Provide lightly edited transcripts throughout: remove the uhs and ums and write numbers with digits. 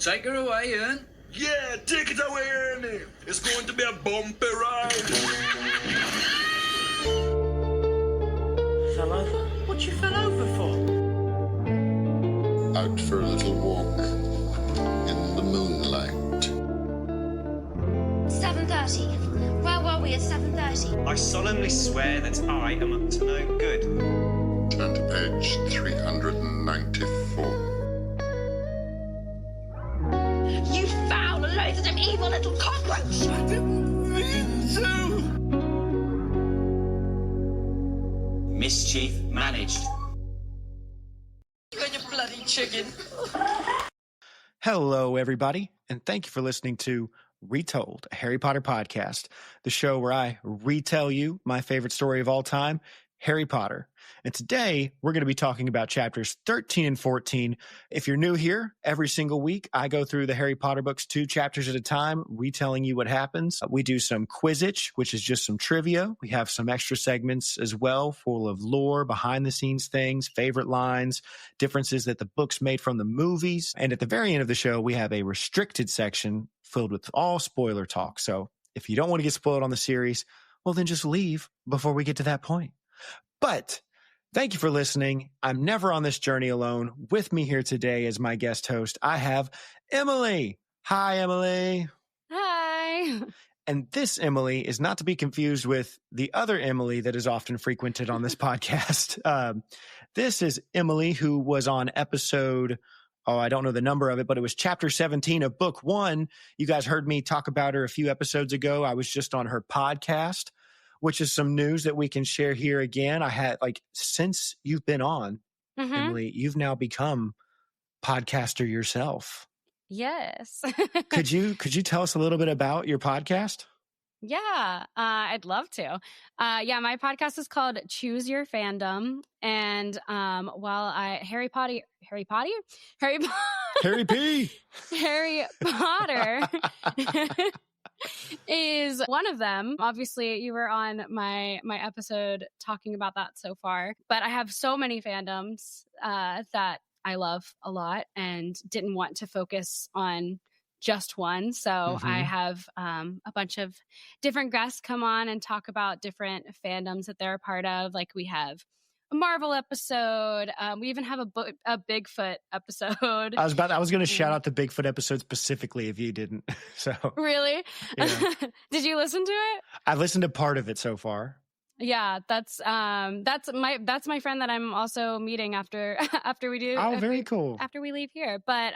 Take her away, Ian. Yeah, take it away, Ernie. It's going to be a bumpy ride. Fell over? What you fell over for? Out for a little walk in the moonlight. 7:30. Where were we at 7:30? I solemnly swear that I am up to no good. Turn to page 394. You foul, loathsome, evil little cockroach! I didn't mean to. Mischief managed. You and your bloody chicken. Hello, everybody, and thank you for listening to Retold, a Harry Potter podcast, the show where I retell you my favorite story of all time, Harry Potter. And today, we're going to be talking about chapters 13 and 14. If you're new here, every single week, I go through the Harry Potter books 2 chapters at a time, retelling you what happens. We do some Quizzitch, which is just some trivia. We have some extra segments as well, full of lore, behind-the-scenes things, favorite lines, differences that the books made from the movies. And at the very end of the show, we have a restricted section filled with all spoiler talk. So if you don't want to get spoiled on the series, well, then just leave before we get to that point. But thank you for listening. I'm never on this journey alone. With me here today as my guest host, I have Emily. Hi, Emily. Hi. And this Emily is not to be confused with the other Emily that is often frequented on this podcast. This is Emily who was on episode, I don't know the number of it, but it was chapter 17 of book 1. You guys heard me talk about her a few episodes ago. I was just on her podcast, which is some news that we can share here again. I had, since you've been on, Emily, you've now become podcaster yourself. Yes. Could you tell us a little bit about your podcast? Yeah, I'd love to. My podcast is called Choose Your Fandom. And while Harry Potter is one of them. Obviously, you were on my episode talking about that so far. But I have so many fandoms that I love a lot and didn't want to focus on just one. So I have a bunch of different guests come on and talk about different fandoms that they're a part of. Like we have a Marvel episode. We even have a Bigfoot episode. I was going to shout out the Bigfoot episode specifically if you didn't. So really, yeah. Did you listen to it? I've listened to part of it so far. Yeah, that's my friend that I'm also meeting after we do. Oh, very cool. After we leave here, but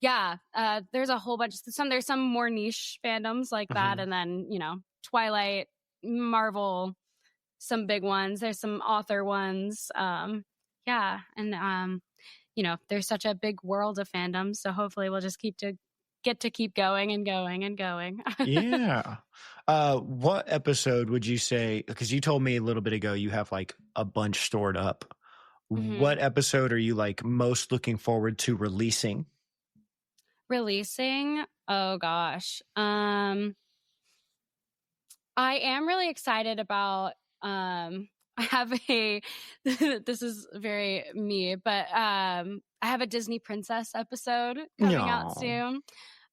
there's a whole bunch. There's some more niche fandoms like that, and then Twilight, Marvel. Some big ones. There's some author ones. There's such a big world of fandoms. So hopefully we'll just keep going and going and going. Yeah. What episode would you say, because you told me a little bit ago you have like a bunch stored up. What episode are you like most looking forward to releasing? Oh gosh. I am really excited about I have this is very me, but I have a Disney princess episode coming out soon.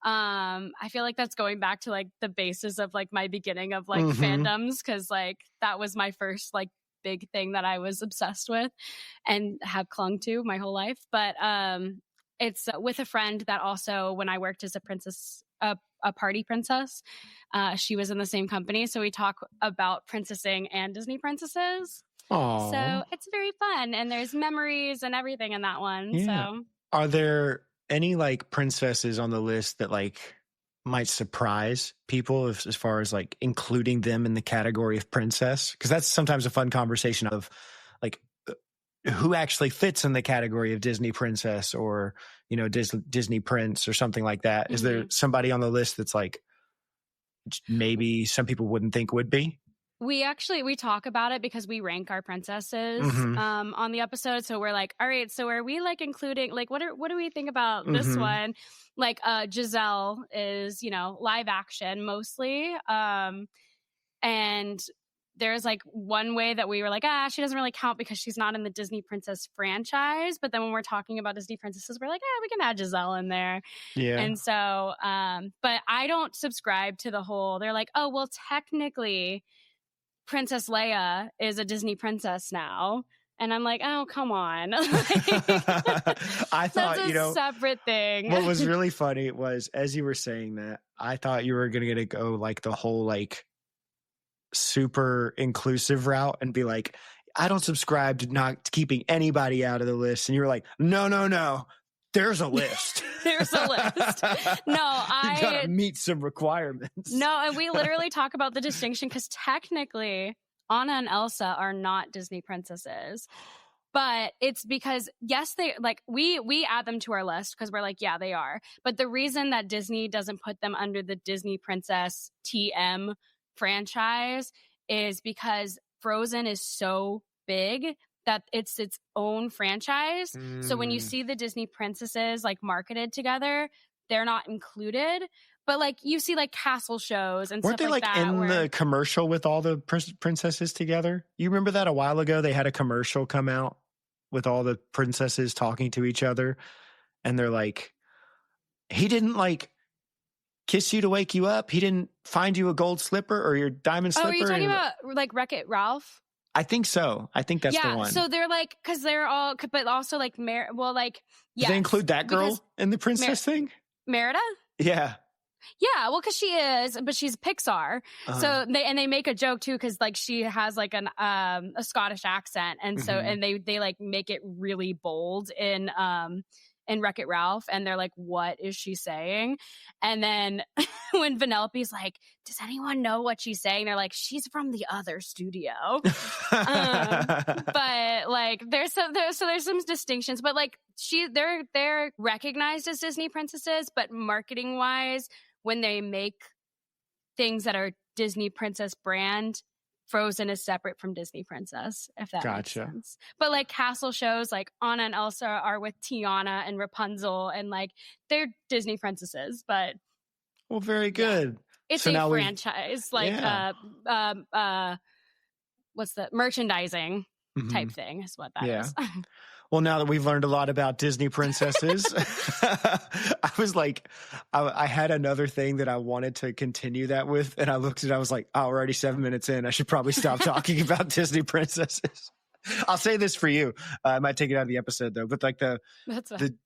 I feel like that's going back to like the basis of like my beginning of like fandoms, because like that was my first like big thing that I was obsessed with and have clung to my whole life. But it's with a friend that also, when I worked as a princess, a party princess, she was in the same company. So we talk about princessing and Disney princesses. Aww. So it's very fun. And there's memories and everything in that one. Yeah. So are there any like princesses on the list that like might surprise people as far as like including them in the category of princess? Because that's sometimes a fun conversation of like who actually fits in the category of Disney princess or, Disney prince or something like that. Is there somebody on the list that's like maybe some people wouldn't think would be? We talk about it because we rank our princesses on the episode. So we're like, all right, so are we like including, like, what do we think about this one? Like Giselle is, live action mostly. And there's like one way that we were like, she doesn't really count because she's not in the Disney Princess franchise. But then when we're talking about Disney princesses, we're like, we can add Giselle in there. Yeah. And so, but I don't subscribe to the whole, they're like, oh, well, technically Princess Leia is a Disney princess now. And I'm like, oh, come on. I thought, that's a separate thing. What was really funny was, as you were saying that, I thought you were going to go like the whole like super inclusive route and be like, I don't subscribe to not keeping anybody out of the list. And you were like, no. There's a list. There's a list. No, you gotta meet some requirements. No, and we literally talk about the distinction because technically Anna and Elsa are not Disney princesses. But it's because, yes, they like we add them to our list because we're like, yeah, they are. But the reason that Disney doesn't put them under the Disney Princess TM franchise is because Frozen is so big that it's its own franchise. So when you see the Disney princesses like marketed together, they're not included. But like you see like castle shows and weren't stuff they like that. in the commercial with all the princesses together? You remember that a while ago? They had a commercial come out with all the princesses talking to each other. And they're like, he didn't like kiss you to wake you up. He didn't find you a gold slipper or your diamond slipper. Oh, are you talking about like Wreck-It Ralph? I think so. I think that's the one. So they're like, because they're all, but also like, yes. Do they include that girl in the princess thing? Merida? Yeah. Yeah, well, because she is, but she's Pixar. So they make a joke too, because like she has like a Scottish accent, and so and they like make it really bold in Wreck-It Ralph, and they're like, "What is she saying?" And then when Vanellope's like, "Does anyone know what she's saying?" They're like, "She's from the other studio." But like, there's some distinctions, but like they're recognized as Disney princesses, but marketing wise, when they make things that are Disney princess brand, Frozen is separate from Disney princess, if that makes sense. But like castle shows, like Anna and Elsa are with Tiana and Rapunzel, and like they're Disney princesses. But well, very good. Yeah. It's a franchise, like what's the merchandising type thing is what that is. Well, now that we've learned a lot about Disney princesses, I was like, I had another thing that I wanted to continue that with. And I looked at it, I was like, we're already 7 minutes in. I should probably stop talking about Disney princesses. I'll say this for you. I might take it out of the episode though, but like the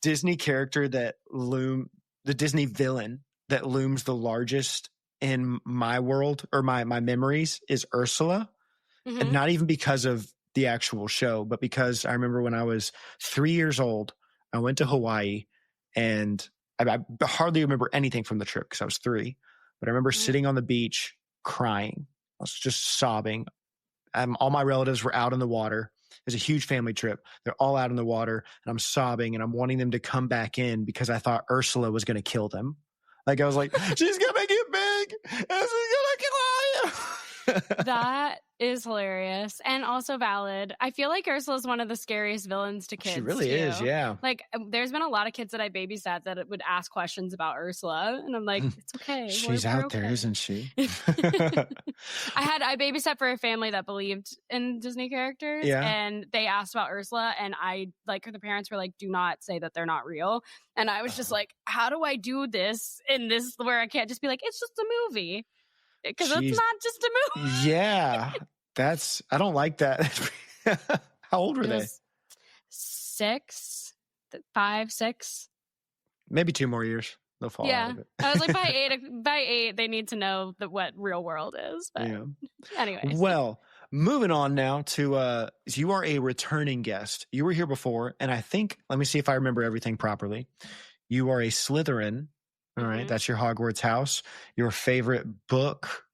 Disney character the Disney villain that looms the largest in my world or my memories is Ursula. And not even because of the actual show, but because I remember when I was 3 years old, I went to Hawaii, and I hardly remember anything from the trip because I was 3, but I remember sitting on the beach crying. I was just sobbing. All my relatives were out in the water. It was a huge family trip. They're all out in the water, and I'm sobbing, and I'm wanting them to come back in because I thought Ursula was going to kill them. Like I was like, she's going to get big, and she's going to kill you. That is hilarious and also valid. I feel like Ursula is one of the scariest villains to kids. She really is, yeah. Like, there's been a lot of kids that I babysat that would ask questions about Ursula, and I'm like, it's okay. She's out there, isn't she? I babysat for a family that believed in Disney characters, and they asked about Ursula, and the parents were like, do not say that they're not real. And I was just like, how do I do this in this where I can't just be like, it's just a movie? Because it's not just a movie. Yeah. I don't like that. How old were they? 6, 5, 6. Maybe 2 more years. They'll fall out of it. I was like, by eight, they need to know what real world is. But anyways. Well, moving on now to, you are a returning guest. You were here before, and I think, let me see if I remember everything properly. You are a Slytherin. All right, that's your Hogwarts house. Your favorite book?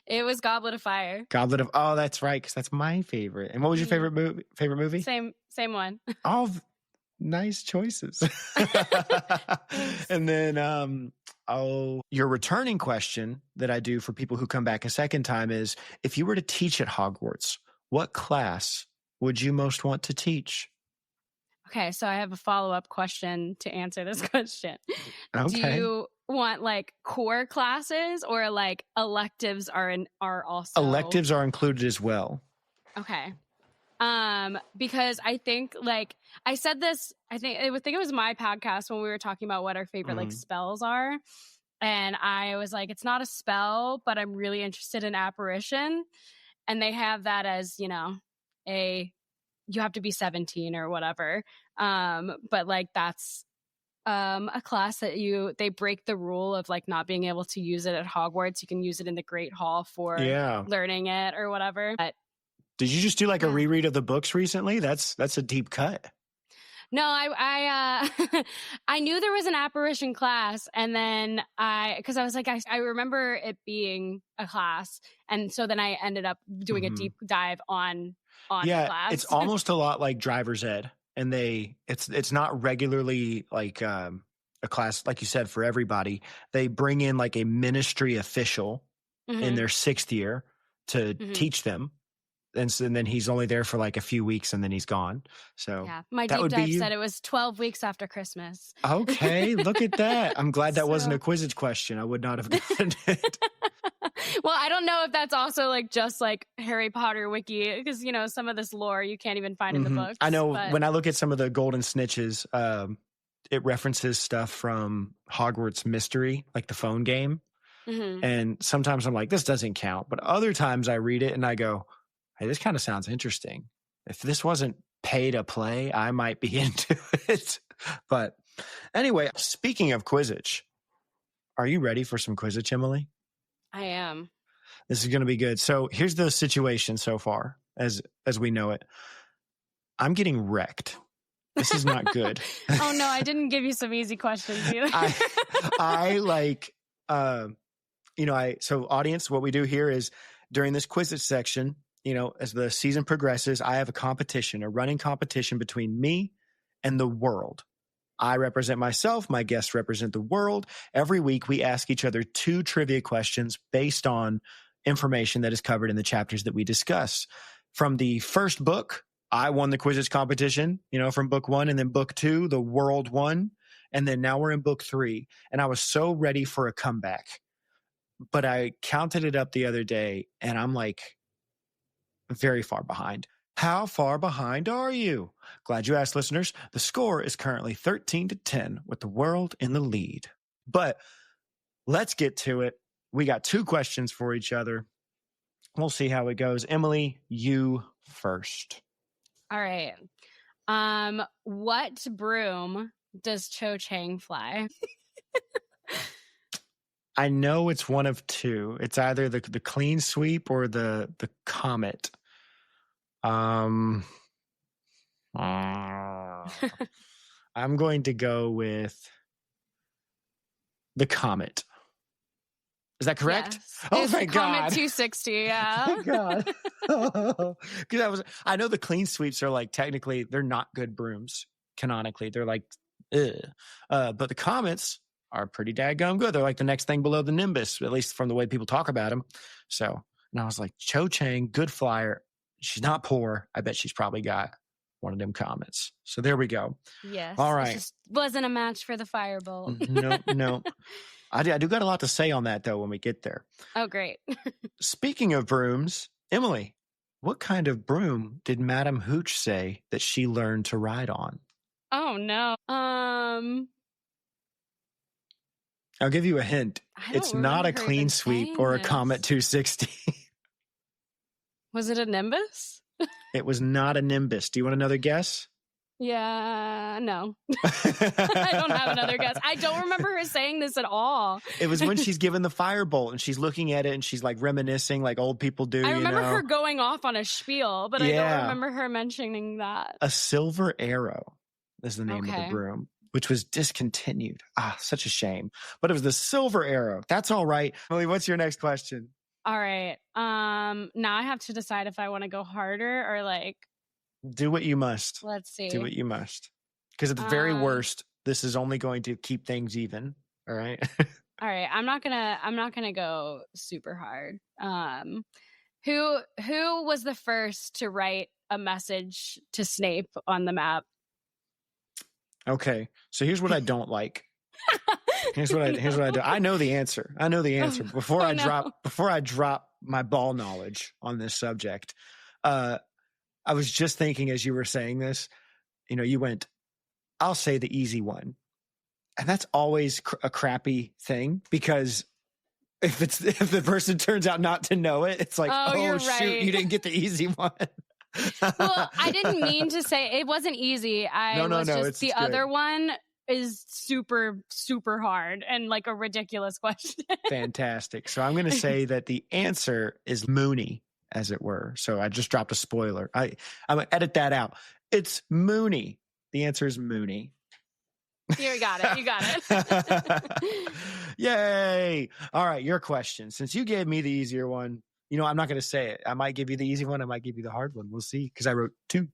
It was Goblet of Fire. Oh, that's right, because that's my favorite. And what was your favorite movie? Same one. All nice choices. And then, your returning question that I do for people who come back a second time is, if you were to teach at Hogwarts, what class would you most want to teach? Okay, so I have a follow-up question to answer this question. Okay. want like core classes or like electives are also Electives are included as well. Okay. Because I think like I said this, I think it was my podcast when we were talking about what our favorite like spells are. And I was like, it's not a spell, but I'm really interested in apparition. And they have that as, you know, you have to be 17 or whatever. But like that's a class that they break the rule of like not being able to use it at Hogwarts. You can use it in the Great Hall for learning it or whatever. But did you just do like a reread of the books recently? That's a deep cut. No, I I knew there was an apparition class, and then because I was like, I remember it being a class, and so then I ended up doing a deep dive on the class. It's almost a lot like driver's ed, and it's not regularly like a class like you said for everybody. They bring in like a ministry official in their 6th year to teach them. And then he's only there for like a few weeks and then he's gone. So yeah, my deep dive said it was 12 weeks after Christmas. Okay, look at that. I'm glad that wasn't a Quizzitch question. I would not have gotten it. Well, I don't know if that's also like just like Harry Potter wiki because, you know, some of this lore you can't even find in the books. I know when I look at some of the golden snitches, it references stuff from Hogwarts Mystery, like the phone game. And sometimes I'm like, this doesn't count. But other times I read it and I go, hey, this kind of sounds interesting. If this wasn't pay to play, I might be into it. But anyway, speaking of Quizzitch, are you ready for some Quizzitch, Emily? I am. This is going to be good. So here's the situation so far, as we know it. I'm getting wrecked. This is not good. Oh no, I didn't give you some easy questions either. I like, so audience, what we do here is during this Quizzitch section, you know, as the season progresses, I have a running competition between me and the world. I represent myself. My guests represent the world. Every week, we ask each other 2 trivia questions based on information that is covered in the chapters that we discuss. From the first book, I won the Quizzitch competition, you know, from book 1, and then book 2, the world won. And then now we're in book 3. And I was so ready for a comeback. But I counted it up the other day, and I'm like, very far behind. How far behind are you? Glad you asked, listeners. The score is currently 13-10 with the world in the lead. But let's get to it. We got 2 questions for each other. We'll see how it goes. Emily, you first. All right. What broom does Cho Chang fly? I know it's one of 2. It's either the clean sweep or the comet. I'm going to go with the comet. Is that correct? Yes. Oh, it's thank the Comet God. 260, yeah. Thank God. Because I know the clean sweeps are like technically they're not good brooms canonically. They're like, but the comets are pretty daggum good. They're like the next thing below the Nimbus, at least from the way people talk about them. So, and I was like, Cho Chang, good flyer. She's not poor. I bet she's probably got one of them comets. So there we go. Yes. All right. It just wasn't a match for the firebolt. No. I do got a lot to say on that, though, when we get there. Oh, great. Speaking of brooms, Emily, what kind of broom did Madame Hooch say that she learned to ride on? Oh, no. I'll give you a hint. It's not a clean sweep or a Comet 260. Was it a Nimbus? It was not a Nimbus. Do you want another guess? Yeah, no. I don't have another guess. I don't remember her saying this at all. It was when she's given the firebolt and she's looking at it and she's like reminiscing like old people do. I remember her going off on a spiel, but I don't remember her mentioning that. A silver arrow is the name of the broom, which was discontinued. Such a shame. But it was the silver arrow. That's all right. Emily, what's your next question? All right. Now I have to decide if I want to go harder or like. Do what you must. Let's see. Do what you must. Because at the very worst, this is only going to keep things even. All right. All right. I'm not gonna go super hard. Who was the first to write a message to Snape on the map? Okay. So here's what I don't like. Here's what I do. I know the answer. Before I drop my ball knowledge on this subject, I was just thinking as you were saying this, you went, I'll say the easy one. And that's always a crappy thing, because if the person turns out not to know it, it's like, oh shoot, right. You didn't get the easy one. Well, I didn't mean to say it wasn't easy. It's the other one is super, super hard and like a ridiculous question. Fantastic. So I'm going to say that the answer is Mooney, as it were. So I just dropped a spoiler. I'm going to edit that out. It's Mooney. The answer is Mooney. You got it. Yay. All right, your question. Since you gave me the easier one, I'm not going to say it. I might give you the easy one. I might give you the hard one. We'll see, because I wrote 2.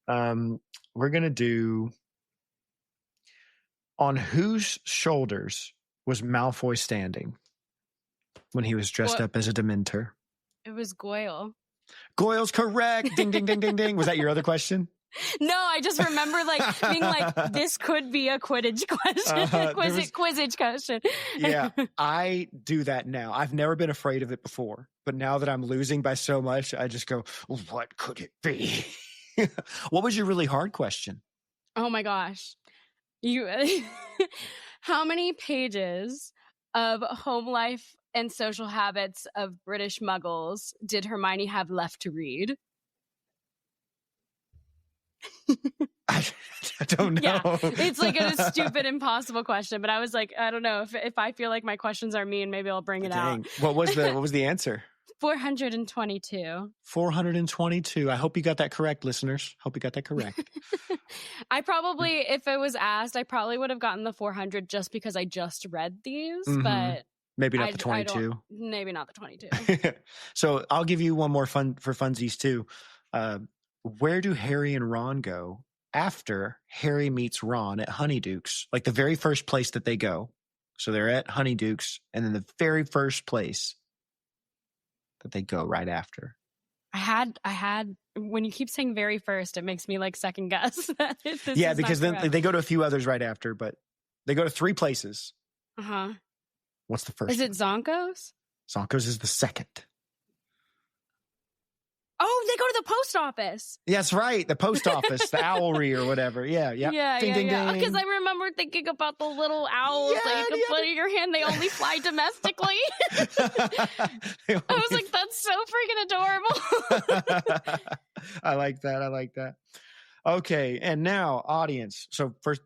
We're going to do, on whose shoulders was Malfoy standing when he was dressed up as a Dementor? It was Goyle. Goyle's correct. Ding, ding, ding, ding, ding. Was that your other question? No, I just remember being like, this could be a Quidditch question. Quizzitch question. Yeah, I do that now. I've never been afraid of it before, but now that I'm losing by so much, I just go, what could it be? What was your really hard question? Oh my gosh. How many pages of home life and social habits of British Muggles did Hermione have left to read? I don't know. Yeah, it's like a stupid, impossible question, but I was like, I don't know, if I feel like my questions are mean, maybe I'll bring it out. What was the answer? 422. 422. I hope you got that correct, listeners. Hope you got that correct. I probably, if it was asked, I probably would have gotten the 400 just because I just read these, but maybe not the 22. Maybe not the 22. So I'll give you one more fun for funsies too. Where do Harry and Ron go after Harry meets Ron at Honeydukes? Like the very first place that they go. So they're at Honeydukes, and then the very first place that they go right after. I had when you keep saying very first, it makes me like second guess. Yeah, because then they go to a few others right after, but they go to 3 places. Uh-huh. What's the first? Is it Zonkos? Zonkos is the second. Oh, they go to the post office. That's right. The post office, the owlry or whatever. Yeah. Ding, ding, ding. Because I remember thinking about the little owls that you can put in your hand. They only fly domestically. I was like, that's so freaking adorable. I like that. Okay. And now, audience. So first,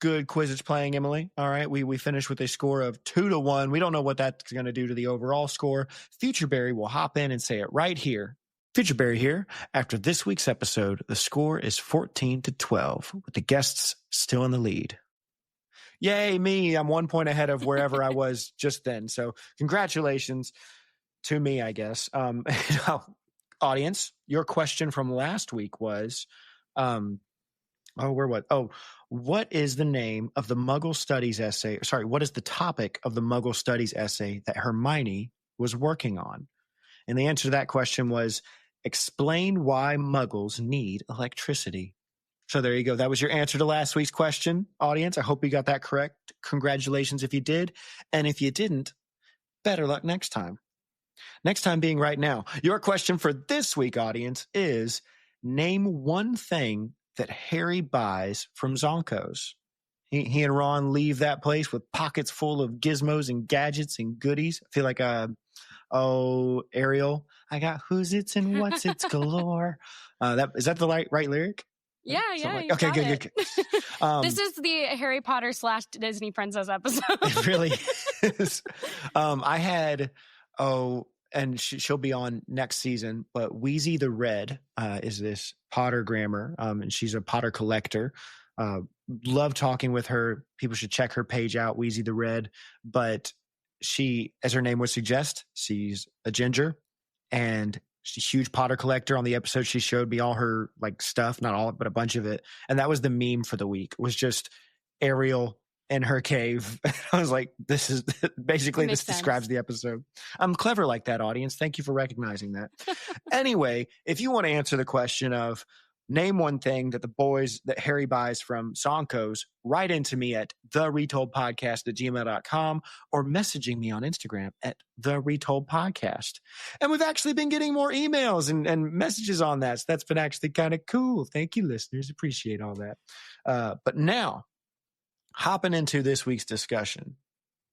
good Quizzitch playing, Emily. All right. We finished with a score of 2-1. We don't know what that's going to do to the overall score. Future Barry will hop in and say it right here. Future Barry here. After this week's episode, the score is 14-12, with the guests still in the lead. Yay, me. I'm 1 point ahead of wherever I was just then. So congratulations to me, I guess. Audience, your question from last week was, what is the name of the Muggle Studies essay? Sorry, what is the topic of the Muggle Studies essay that Hermione was working on? And the answer to that question was, explain why Muggles need electricity. So there you go. That was your answer to last week's question, audience. I hope you got that correct. Congratulations if you did. And if you didn't, better luck next time. Next time being right now. Your question for this week, audience, is name one thing that Harry buys from Zonkos. He and Ron leave that place with pockets full of gizmos and gadgets and goodies. I feel like Ariel, I got who's it's and what's it's galore. Is that the right lyric? Yeah. Okay, good. This is the Harry Potter / Disney Princess episode. It really is. I had and she'll be on next season, but Wheezy the Red is this Potter grammar, and she's a Potter collector. Love talking with her. People should check her page out, Wheezy the Red. But she, as her name would suggest, she's a ginger, and she's a huge Potter collector. On the episode, she showed me all her stuff, not all, but a bunch of it. And that was the meme for the week, was just Ariel in her cave. I was like, this is basically, this describes the episode. I'm clever like that, audience. Thank you for recognizing that. Anyway, if you want to answer the question of Name one thing that the boys that Harry buys from Zonko's. Write into me at theretoldpodcast@gmail.com or messaging me on Instagram at theretoldpodcast. And we've actually been getting more emails and messages on that. So that's been actually kind of cool. Thank you, listeners. Appreciate all that. But now, hopping into this week's discussion.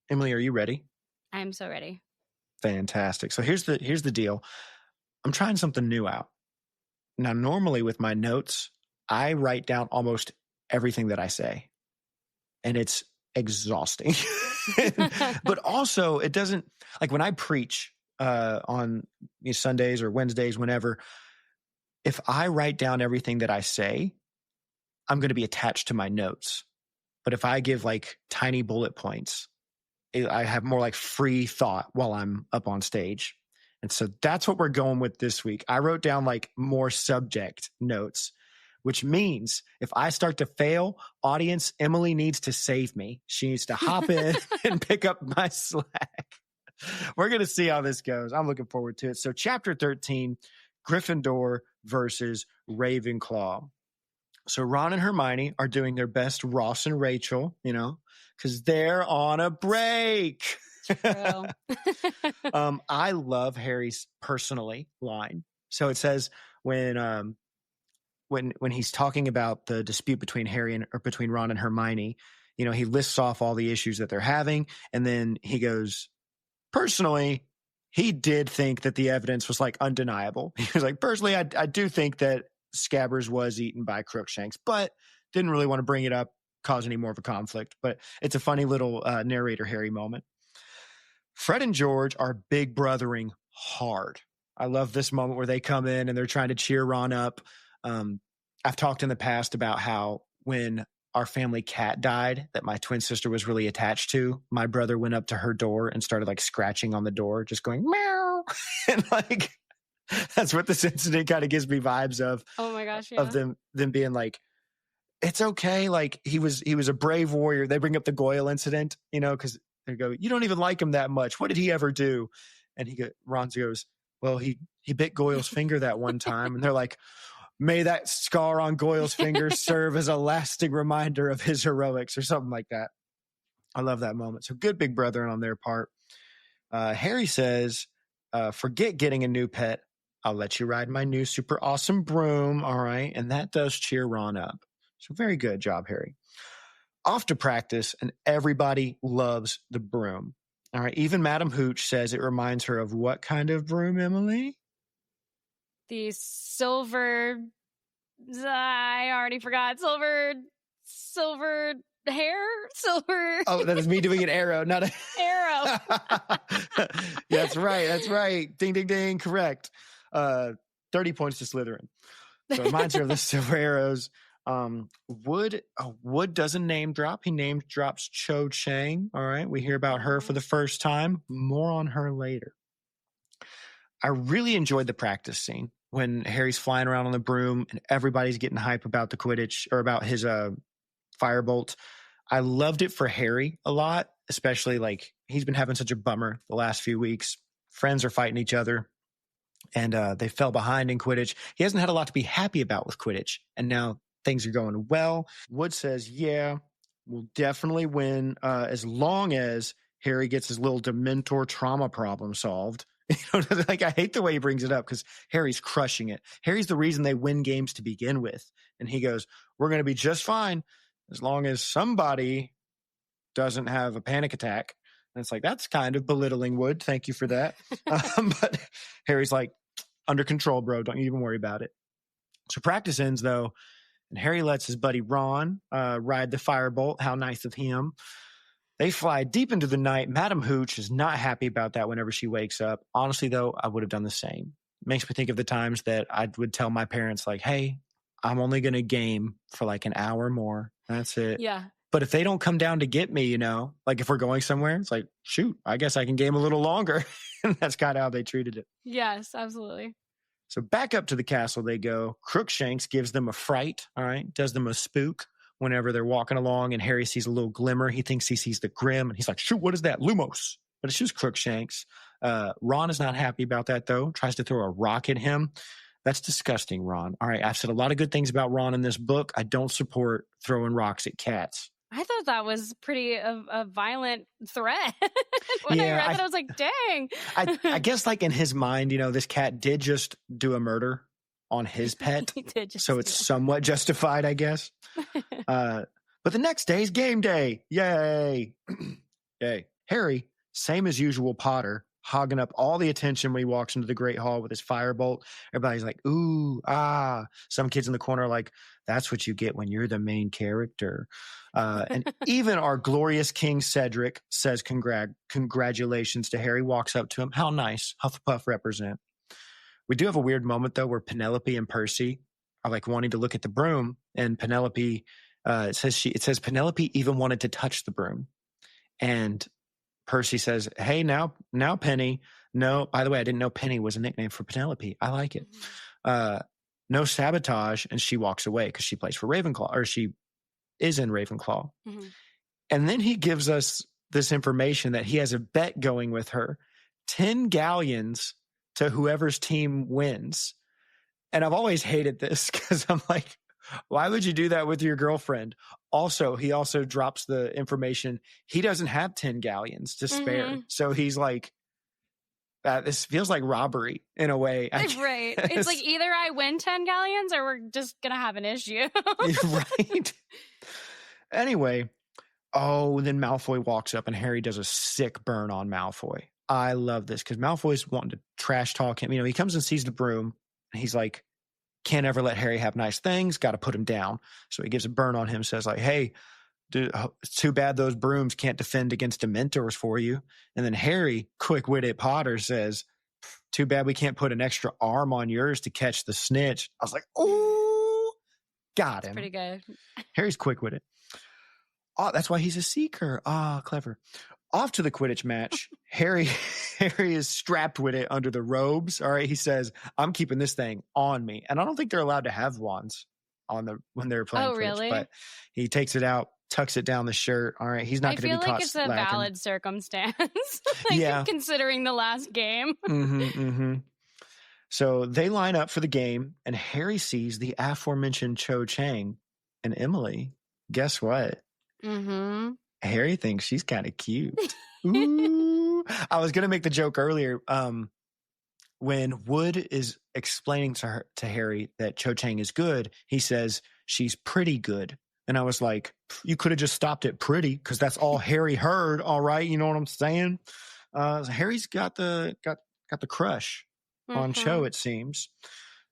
Emily, are you ready? I'm so ready. Fantastic. So here's the deal. I'm trying something new out. Now, normally with my notes, I write down almost everything that I say, and it's exhausting. But also, it doesn't, like when I preach on Sundays or Wednesdays, whenever, if I write down everything that I say, I'm going to be attached to my notes. But if I give like tiny bullet points, I have more like free thought while I'm up on stage. And so that's what we're going with this week. I wrote down like more subject notes, which means if I start to fail, audience, Emily needs to save me. She needs to hop in and pick up my slack. We're going to see how this goes. I'm looking forward to it. So chapter 13, Gryffindor versus Ravenclaw. So Ron and Hermione are doing their best Ross and Rachel, because they're on a break. True. I love Harry's personally line. So it says when he's talking about the dispute between between Ron and Hermione, he lists off all the issues that they're having, and then he goes, personally, he did think that the evidence was like undeniable. He was like, personally, I do think that Scabbers was eaten by Crookshanks, but didn't really want to bring it up, cause any more of a conflict. But it's a funny little narrator Harry moment. Fred and George are big brothering hard. I love this moment where they come in and they're trying to cheer Ron up. I've talked in the past about how when our family cat died that my twin sister was really attached to, my brother went up to her door and started like scratching on the door, just going meow. And like, that's what this incident kind of gives me vibes of. Oh my gosh, yeah. Of them being like, it's okay. Like he was a brave warrior. They bring up the Goyle incident, because they go, you don't even like him that much. What did he ever do? And Ron goes, well, he bit Goyle's finger that one time. And they're like, may that scar on Goyle's finger serve as a lasting reminder of his heroics or something like that. I love that moment. So good big brother on their part. Harry says, forget getting a new pet. I'll let you ride my new super awesome broom. All right. And that does cheer Ron up. So very good job, Harry. Off to practice, and everybody loves the broom. All right. Even Madam Hooch says it reminds her of what kind of broom, Emily? The silver. I already forgot. Silver hair? Silver. Oh, that is me doing an arrow, not a arrow. That's right. That's right. Ding, ding, ding. Correct. 30 points to Slytherin. So it reminds her of the silver arrows. Wood doesn't name drop. He name drops Cho Chang. All right. We hear about her for the first time. More on her later. I really enjoyed the practice scene when Harry's flying around on the broom and everybody's getting hype about the Quidditch or about his firebolt. I loved it for Harry a lot, especially like he's been having such a bummer the last few weeks. Friends are fighting each other and they fell behind in Quidditch. He hasn't had a lot to be happy about with Quidditch, and now things are going well. Wood says, yeah, we'll definitely win as long as Harry gets his little Dementor trauma problem solved. Like I hate the way he brings it up because Harry's crushing it. Harry's the reason they win games to begin with. And he goes, we're going to be just fine as long as somebody doesn't have a panic attack. And it's like, that's kind of belittling, Wood. Thank you for that. But Harry's like, under control, bro. Don't you even worry about it. So practice ends, though, and Harry lets his buddy Ron ride the firebolt. How nice of him. They fly deep into the night. Madam Hooch is not happy about that whenever she wakes up. Honestly, though, I would have done the same. Makes me think of the times that I would tell my parents, like, hey, I'm only going to game for like an hour more. That's it. Yeah. But if they don't come down to get me, like if we're going somewhere, it's like, shoot, I guess I can game a little longer. And that's kind of how they treated it. Yes, absolutely. So back up to the castle they go. Crookshanks gives them a fright, all right, does them a spook whenever they're walking along and Harry sees a little glimmer. He thinks he sees the Grim, and he's like, shoot, what is that? Lumos. But it's just Crookshanks. Ron is not happy about that, though. Tries to throw a rock at him. That's disgusting, Ron. All right, I've said a lot of good things about Ron in this book. I don't support throwing rocks at cats. I thought that was pretty a violent threat. When I read that, I was like, dang. I guess like in his mind, this cat did just do a murder on his pet. So it's somewhat justified, I guess. But the next day's game day. Yay. Yay. Harry, same as usual Potter, hogging up all the attention when he walks into the Great Hall with his firebolt. Everybody's like, ooh, ah. Some kids in the corner are like, that's what you get when you're the main character. And even our glorious King Cedric says congratulations to Harry, walks up to him. How nice. Hufflepuff represent. We do have a weird moment, though, where Penelope and Percy are like wanting to look at the broom. And Penelope, it says Penelope even wanted to touch the broom. And Percy says, hey, now, Penny. No, by the way, I didn't know Penny was a nickname for Penelope. I like it. No sabotage. And she walks away because she plays for Ravenclaw, or she is in Ravenclaw. Mm-hmm. And then he gives us this information that he has a bet going with her, 10 galleons to whoever's team wins. And I've always hated this because I'm like, why would you do that with your girlfriend? Also, he also drops the information. He doesn't have 10 galleons to spare. Mm-hmm. So he's like, this feels like robbery in a way. Right. It's like either I win 10 galleons or we're just going to have an issue. Right. Anyway. Oh, then Malfoy walks up and Harry does a sick burn on Malfoy. I love this because Malfoy's wanting to trash talk him. He comes and sees the broom and he's like, can't ever let Harry have nice things. Got to put him down. So he gives a burn on him, says like, hey, it's too bad those brooms can't defend against Dementors for you. And then Harry, quick-witted Potter, says, too bad we can't put an extra arm on yours to catch the snitch. I was like, oh, got him. That's pretty good. Harry's quick-witted. Oh, that's why he's a seeker. Ah, clever. Off to the Quidditch match. Harry is strapped with it under the robes. All right, he says, I'm keeping this thing on me. And I don't think they're allowed to have wands when they're playing Quidditch. Really? But he takes it out, tucks it down the shirt. All right, he's not going to be caught. I feel like it's a valid circumstance. Considering the last game. Mm-hmm. So they line up for the game, and Harry sees the aforementioned Cho Chang and Emily. Guess what? Mm-hmm. Harry thinks she's kind of cute. Ooh. I was going to make the joke earlier. When Wood is explaining to Harry that Cho Chang is good, he says she's pretty good. And I was like, you could have just stopped at pretty because that's all Harry heard. All right. You know what I'm saying? Harry's got the crush on Cho, it seems.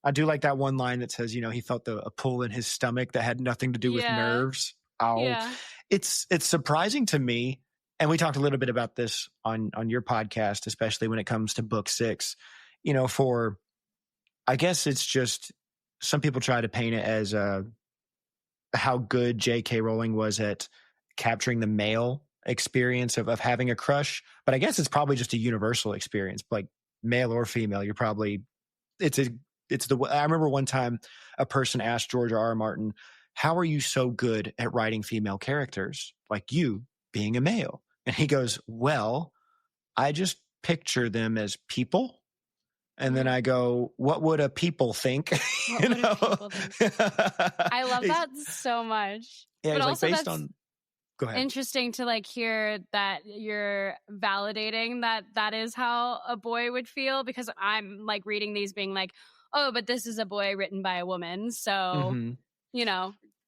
I do like that one line that says, he felt a pull in his stomach that had nothing to do with nerves. Oh, yeah. It's surprising to me. And we talked a little bit about this on your podcast, especially when it comes to book 6, I guess it's just some people try to paint it as how good J.K. Rowling was at capturing the male experience of having a crush. But I guess it's probably just a universal experience, like male or female. You're probably, I remember one time a person asked George R.R. Martin, how are you so good at writing female characters like you being a male? And he goes, well, I just picture them as people. And then I go, what would a people think? I love that so much. Yeah, but also like go ahead. Interesting to hear that you're validating that is how a boy would feel, because I'm reading these being like, oh, but this is a boy written by a woman. So,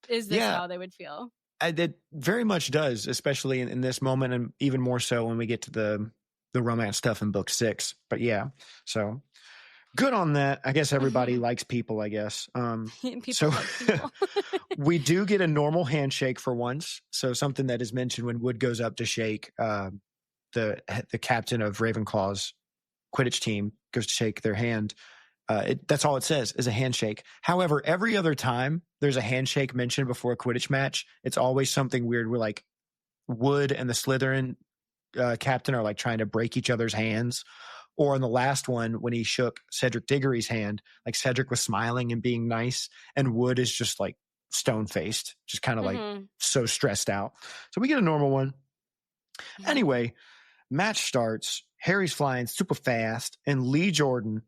is this how they would feel? It very much does, especially in this moment, and even more so when we get to the romance stuff in book 6. But yeah, so good on that. I guess everybody likes people, I guess. People like people. We do get a normal handshake for once. So something that is mentioned when Wood goes up to shake the captain of Ravenclaw's Quidditch team, goes to shake their hand. That's all it says is a handshake. However, every other time there's a handshake mentioned before a Quidditch match, it's always something weird where Wood and the Slytherin captain are trying to break each other's hands. Or in the last one, when he shook Cedric Diggory's hand, Cedric was smiling and being nice, and Wood is just stone-faced, just kind of so stressed out. So we get a normal one. Anyway, match starts. Harry's flying super fast, and Lee Jordan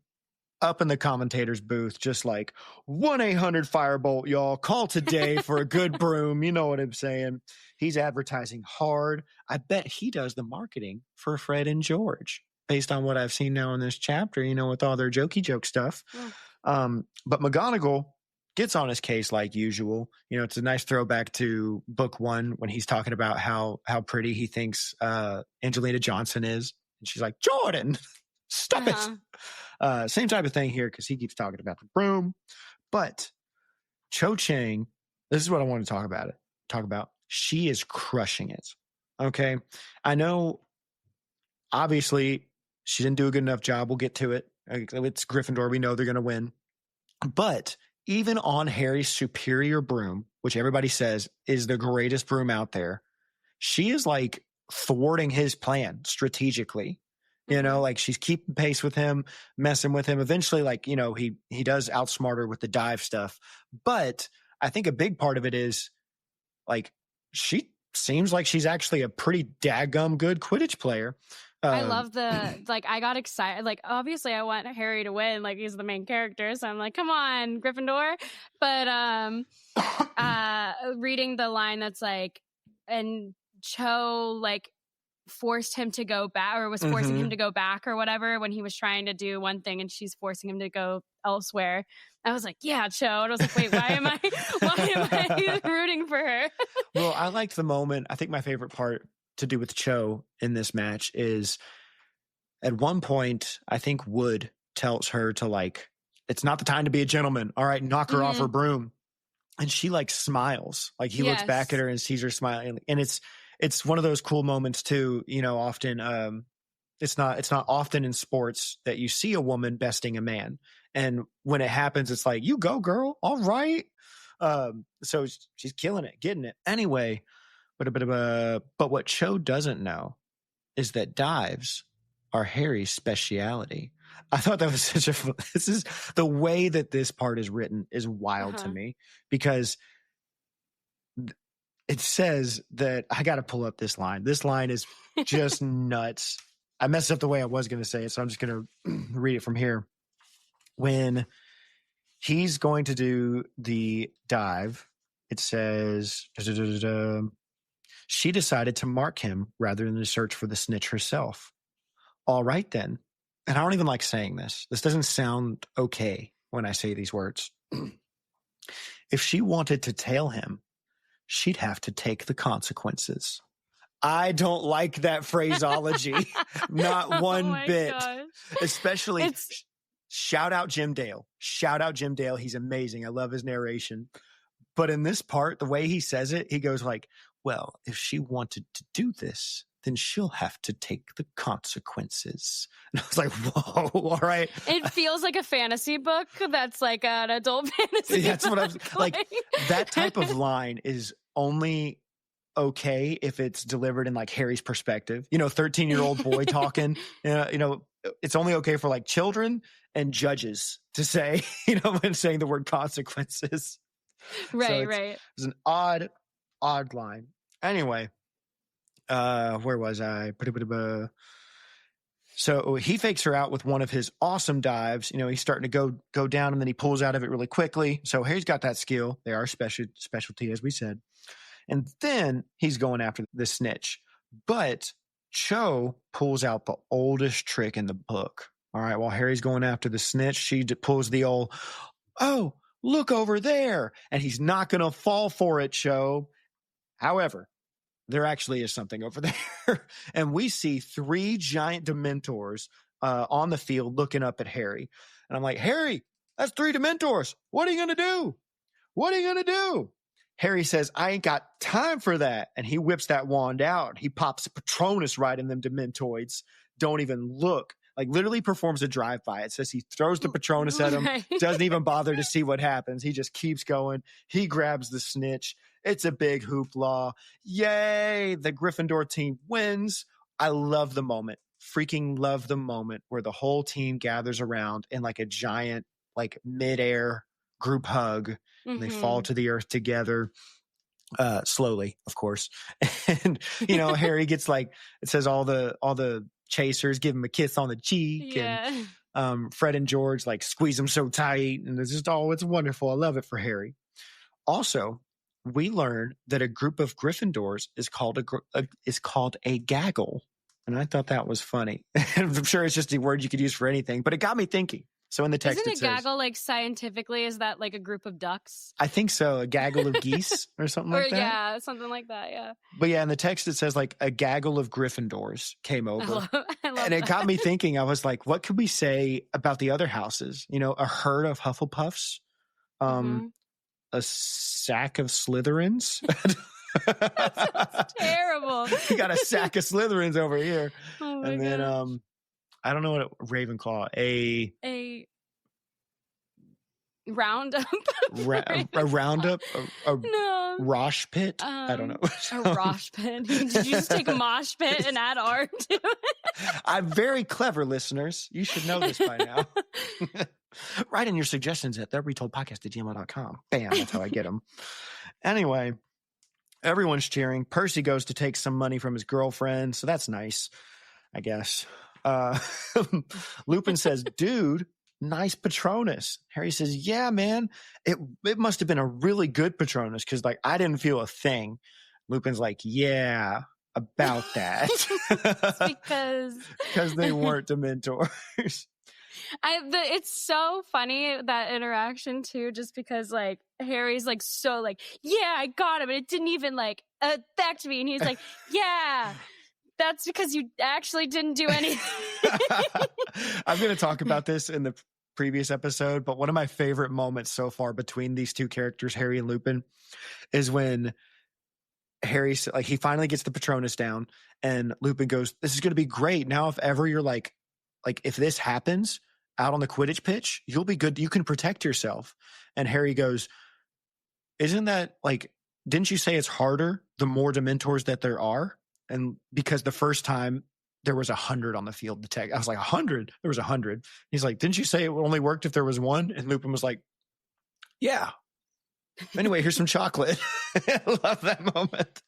up in the commentator's booth, just like 1-800-Firebolt, y'all. Call today for a good broom. You know what I'm saying? He's advertising hard. I bet he does the marketing for Fred and George based on what I've seen now in this chapter, with all their jokey joke stuff. Yeah. But McGonagall gets on his case like usual. It's a nice throwback to book 1 when he's talking about how pretty he thinks Angelina Johnson is. And she's like, Jordan, stop it. Same type of thing here because he keeps talking about the broom. But Cho Chang, this is what I want to talk about. She is crushing it. Okay. I know, obviously, she didn't do a good enough job. We'll get to it. It's Gryffindor. We know they're going to win. But even on Harry's superior broom, which everybody says is the greatest broom out there, she is like thwarting his plan strategically. Like she's keeping pace with him, messing with him. Eventually, he does outsmart her with the dive stuff. But I think a big part of it is like she seems like she's actually a pretty daggum good Quidditch player. I love I got excited. Like, obviously I want Harry to win. Like, he's the main character. So I'm like, come on, Gryffindor. But reading the line that's like, and Cho, forced him to go back or was forcing him to go back or whatever when he was trying to do one thing and she's forcing him to go elsewhere. I was like, yeah, Cho. And I was like, wait, why am I rooting for her? Well, I liked the moment. I think my favorite part to do with Cho in this match is at one point, I think Wood tells her to it's not the time to be a gentleman. All right, knock her off her broom. And she smiles. He looks back at her and sees her smiling. And it's one of those cool moments too. Often it's not often in sports that you see a woman besting a man. And when it happens, it's like, you go, girl. All right. So she's killing it, getting it. Anyway, but what Cho doesn't know is that dives are Harry's speciality. I thought that was this is the way that this part is written is wild to me because it says that I got to pull up this line. This line is just nuts. I messed up the way I was going to say it, so I'm just going to read it from here. When he's going to do the dive, it says, she decided to mark him rather than to search for the snitch herself. All right, then. And I don't even like saying this. This doesn't sound okay when I say these words. If she wanted to tail him, she'd have to take the consequences. I don't like that phraseology. Not one bit. Gosh. Especially, shout out Jim Dale. Shout out Jim Dale. He's amazing. I love his narration. But in this part, the way he says it, he goes like, well, if she wanted to do this, then she'll have to take the consequences. And I was like, whoa, all right. It feels like a fantasy book that's like an adult fantasy That's book. what I was like. That type of line is only okay if it's delivered in Harry's perspective. 13-year-old boy talking. It's only okay for children and judges to say, when saying the word consequences. Right, so right. It's an odd line. Anyway, where was I? So he fakes her out with one of his awesome dives. He's starting to go down and then he pulls out of it really quickly. So Harry's got that skill. They are specialty, as we said. And then he's going after the snitch. But Cho pulls out the oldest trick in the book. All right, while Harry's going after the snitch, she pulls the old, oh, look over there. And he's not going to fall for it, Cho. However, there actually is something over there. And we see 3 giant Dementors on the field looking up at Harry. And I'm like, Harry, that's 3 Dementors. What are you going to do? What are you going to do? Harry says, I ain't got time for that. And he whips that wand out. He pops Patronus right in them Dementoids. Don't even look. Literally performs a drive-by. It says he throws the Patronus at him, doesn't even bother to see what happens. He just keeps going. He grabs the snitch. It's a big hoopla. Yay! The Gryffindor team wins. I love the moment. Freaking love the moment where the whole team gathers around in a giant, mid-air group hug. And they fall to the earth together. Slowly, of course. And, Harry gets it says all the chasers give him a kiss on the cheek. Yeah. And Fred and George like squeeze him so tight, and it's just it's wonderful. I love it for Harry. Also, we learn that a group of Gryffindors is called a gaggle, and I thought that was funny. I'm sure it's just a word you could use for anything, but it got me thinking. So in the text, Isn't a gaggle like scientifically? Is that like a group of ducks? I think so. A gaggle of geese or something like that. Yeah, something like that. Yeah. But yeah, in the text it says like a gaggle of Gryffindors came over, I love and it got me thinking. I was like, what could we say about the other houses? You know, a herd of Hufflepuffs, a sack of Slytherins. That sounds terrible. You got a sack of Slytherins over here, Oh my and then gosh. I don't know what Ravenclaw. A roundup. A roundup. No. Rosh pit. I don't know. A rosh pit. Did you just take a mosh pit and add art to it? I'm very clever, listeners. You should know this by now. Write in your suggestions at theretoldpodcast@gmail.com. Bam, that's how I get them. Anyway, everyone's cheering. Percy goes to take some money from his girlfriend, so that's nice, I guess. Lupin says, dude, nice Patronus. Harry says, yeah, man, it must have been a really good Patronus because like I didn't feel a thing. Lupin's like, yeah, about that. Because they weren't Dementors. It's so funny, that interaction too, just because like Harry's like so like, yeah, I got him, and it didn't even like affect me, and he's like, yeah, that's because you actually didn't do anything. I'm going to talk about this in the previous episode, but one of my favorite moments so far between these two characters, Harry and Lupin, is when Harry, like, he finally gets the Patronus down, and Lupin goes, this is going to be great. Now, if ever you're like if this happens out on the Quidditch pitch, you'll be good. You can protect yourself. And Harry goes, isn't that like, didn't you say it's harder the more Dementors that there are? And because the first time there was 100 on the field to take, I was like, 100? There was 100. He's like, didn't you say it only worked if there was one? And Lupin was like, yeah. Anyway, here's some chocolate. I love that moment.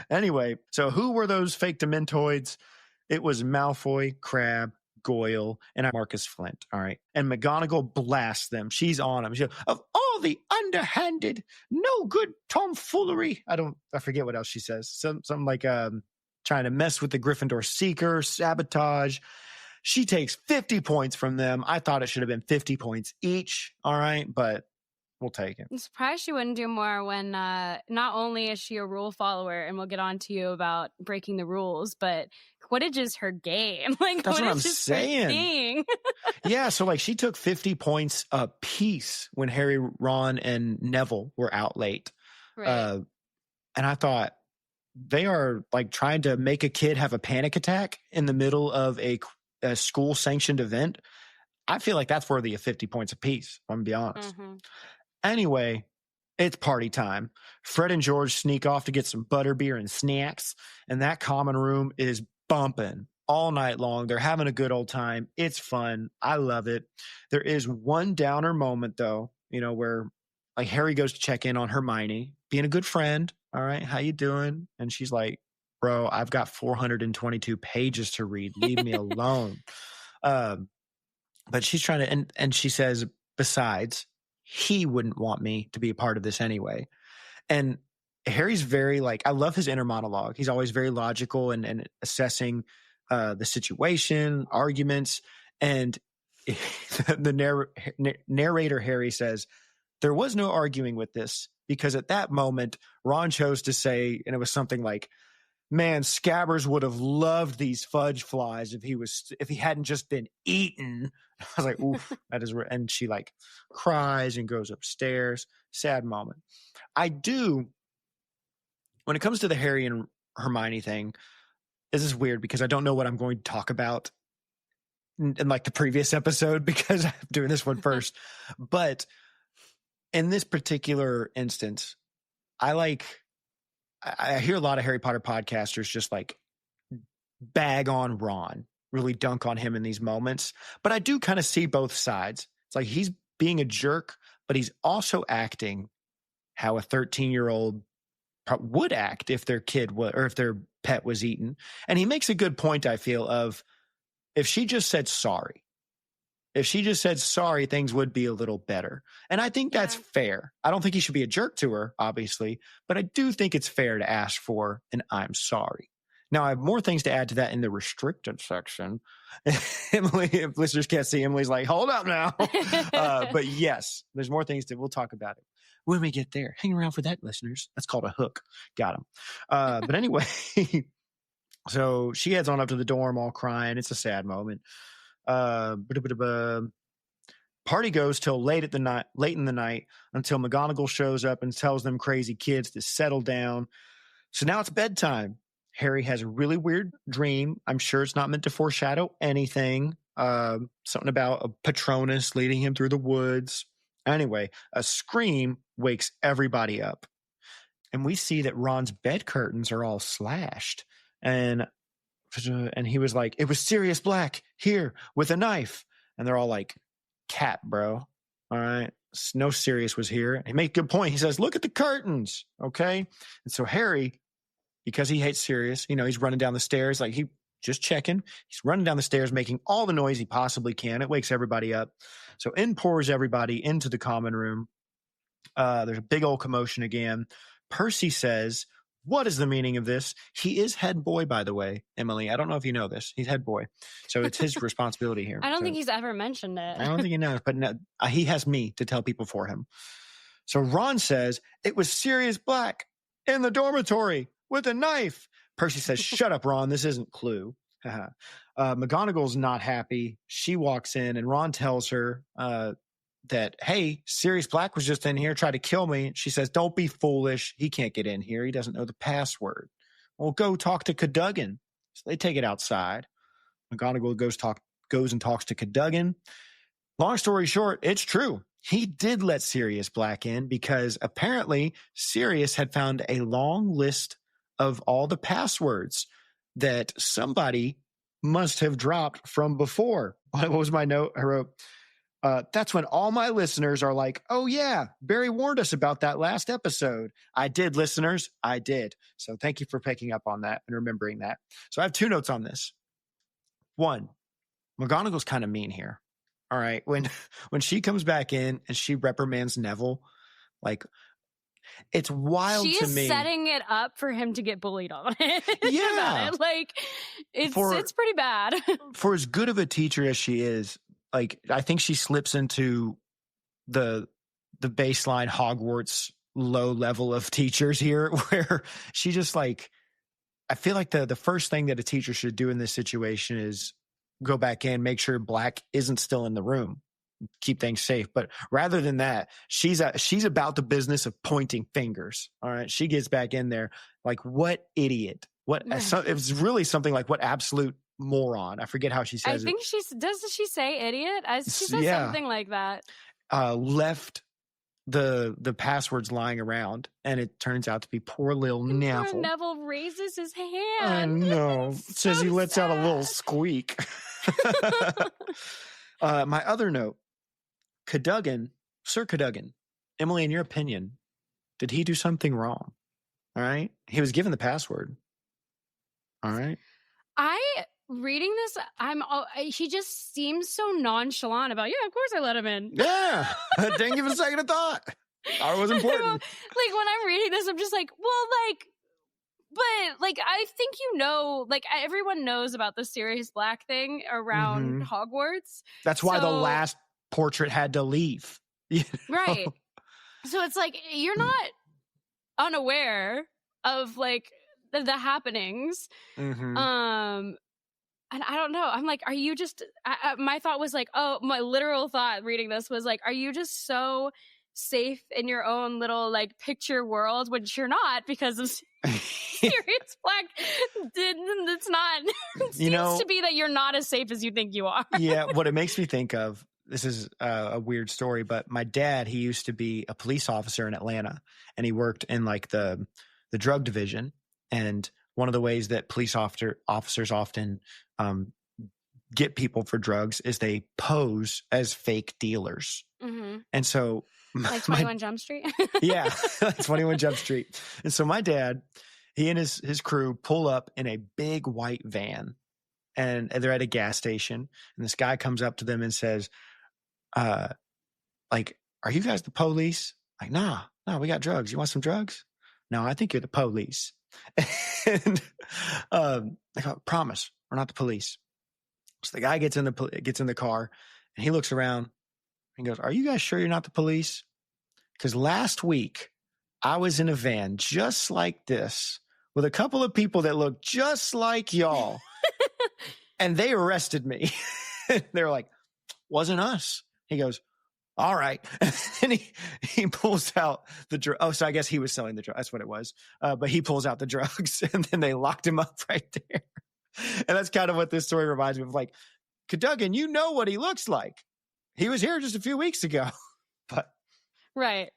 Anyway, so who were those fake Dementoids? It was Malfoy, Crabbe, Goyle, and Marcus Flint. All right. And McGonagall blasts them. She's on them. She goes, of all the underhanded, no good tomfoolery. I forget what else she says. Something like trying to mess with the Gryffindor Seeker, sabotage. She takes 50 points from them. I thought it should have been 50 points each. All right. But we'll take it. I'm surprised she wouldn't do more when not only is she a rule follower, and we'll get on to you about breaking the rules, but Quidditch is her game. Like, that's Quidditch what I'm is saying. Yeah, so like she took 50 points a piece when Harry, Ron, and Neville were out late. Right. And I thought, they are like trying to make a kid have a panic attack in the middle of a school sanctioned event. I feel like that's worthy of 50 points apiece, I'm gonna be honest. Mm-hmm. Anyway, it's party time. Fred and George sneak off to get some butterbeer and snacks, and that common room is bumping all night long. They're having a good old time. It's fun. I love it. There is one downer moment, though, you know, where like Harry goes to check in on Hermione, being a good friend. All right, how you doing? And she's like, bro, I've got 422 pages to read. Leave me alone. But she's trying to, and she says, besides, he wouldn't want me to be a part of this anyway. And Harry's very like, I love his inner monologue. He's always very logical and assessing the situation, arguments. And the narrator, Harry, says, there was no arguing with this because at that moment, Ron chose to say, and it was something like, man, Scabbers would have loved these fudge flies if he hadn't just been eaten. I was like, oof, that is, and she like cries and goes upstairs. Sad moment. When it comes to the Harry and Hermione thing, this is weird because I don't know what I'm going to talk about in like the previous episode because I'm doing this one first. But in this particular instance, I hear a lot of Harry Potter podcasters just like bag on Ron, really dunk on him in these moments. But I do kind of see both sides. It's like he's being a jerk, but he's also acting how a 13-year-old would act if their kid or if their pet was eaten. And he makes a good point, I feel, of if she just said sorry, If she just said sorry, things would be a little better. And I think that's fair. I don't think he should be a jerk to her, obviously, but I do think it's fair to ask for an I'm sorry. Now, I have more things to add to that in the restricted section. Emily, if listeners can't see, Emily's like, hold up now. But yes, there's more things we'll talk about it when we get there. Hang around for that, listeners. That's called a hook. Got him. But anyway, so she heads on up to the dorm all crying. It's a sad moment. Party goes till late in the night until McGonagall shows up and tells them crazy kids to settle down. So now it's bedtime. Harry has a really weird dream. I'm sure it's not meant to foreshadow anything. Something about a Patronus leading him through the woods. Anyway, a scream wakes everybody up. And we see that Ron's bed curtains are all slashed. And he was like, it was Sirius Black here with a knife. And they're all like, cat, bro. All right. No Sirius was here. He made a good point. He says, look at the curtains. Okay. And so Harry, because he hates Sirius, he's running down the stairs. Like just checking. He's running down the stairs, making all the noise he possibly can. It wakes everybody up. So in pours everybody into the common room. There's a big old commotion again. Percy says, what is the meaning of this? He is head boy, by the way, Emily. I don't know if you know this. He's head boy. So it's his responsibility here. I don't think he's ever mentioned it. I don't think he knows, but no, he has me to tell people for him. So Ron says, it was Sirius Black in the with a knife. Percy says, shut up, Ron. This isn't Clue. McGonagall's not happy. She walks in and Ron tells her that, hey, Sirius Black was just in here, tried to kill me. She says, don't be foolish. He can't get in here. He doesn't know the password. Well, go talk to Cadogan. So they take it outside. McGonagall goes and talks to Cadogan. Long story short, it's true. He did let Sirius Black in because apparently Sirius had found a long list of all the passwords that somebody must have dropped from before. What was my note? I wrote, that's when all my listeners are like, oh yeah, Barry warned us about that last episode. I did, listeners. I did. So thank you for picking up on that and remembering that. So I have 2 notes on this. 1, McGonagall's kind of mean here. All right. When she comes back in and she reprimands Neville, like, it's wild to me. She's setting it up for him to get bullied on it. Yeah. Like, it's pretty bad. For as good of a teacher as she is, like, I think she slips into the baseline Hogwarts low level of teachers here, where she just like, I feel like the first thing that a teacher should do in this situation is go back in, make sure Black isn't still in the room, keep things safe. But rather than that, she's about the business of pointing fingers. All right. She gets back in there. Like, what idiot? It was really something like, what absolute moron. I forget how she says it. I think does she say idiot? She says something like that. Left the passwords lying around, and it turns out to be poor little Neville. Poor Neville raises his hand. I know. It says he lets out a little squeak. My other note, Sir Cadogan, Emily, in your opinion, did he do something wrong? All right. He was given the password. All right. Reading this, he just seems so nonchalant about, yeah, of course I let him in. Yeah. Didn't give it a second of thought. Thought it was important. Like, when I'm reading this, I'm just like, well, like, but, like, I think like, everyone knows about the Sirius Black thing around Hogwarts. That's why the last portrait had to leave. Right. So it's like, you're not unaware of, like, the happenings. And I don't know. I'm like, are you just... my thought was like, my literal thought reading this was like, are you just so safe in your own little, like, picture world, which you're not, because of Sirius Black. It's not... It seems to be that you're not as safe as you think you are. Yeah, what it makes me think of, this is a weird story, but my dad, he used to be a police officer in Atlanta, and he worked in, like, the drug division. And one of the ways that police officers often get people for drugs is they pose as fake dealers. And so... Like 21 Jump Street? Yeah, 21 Jump Street. And so my dad, he and his crew pull up in a big white van. and they're at a gas station, and this guy comes up to them and says, like, are you guys the police? Like, nah, we got drugs. You want some drugs? No, I think you're the police. And they go, promise, we're not the police. So the guy gets in the car, and he looks around and goes, are you guys sure you're not the police? Because last week I was in a van just like this with a couple of people that look just like y'all. And they arrested me. They were like, wasn't us. He goes, all right. And he pulls out the drug. Oh, so I guess he was selling the drug. That's what it was. But he pulls out the drugs, and then they locked him up right there. And that's kind of what this story reminds me of. Like, Cadogan, you know what he looks like. He was here just a few weeks ago. But right.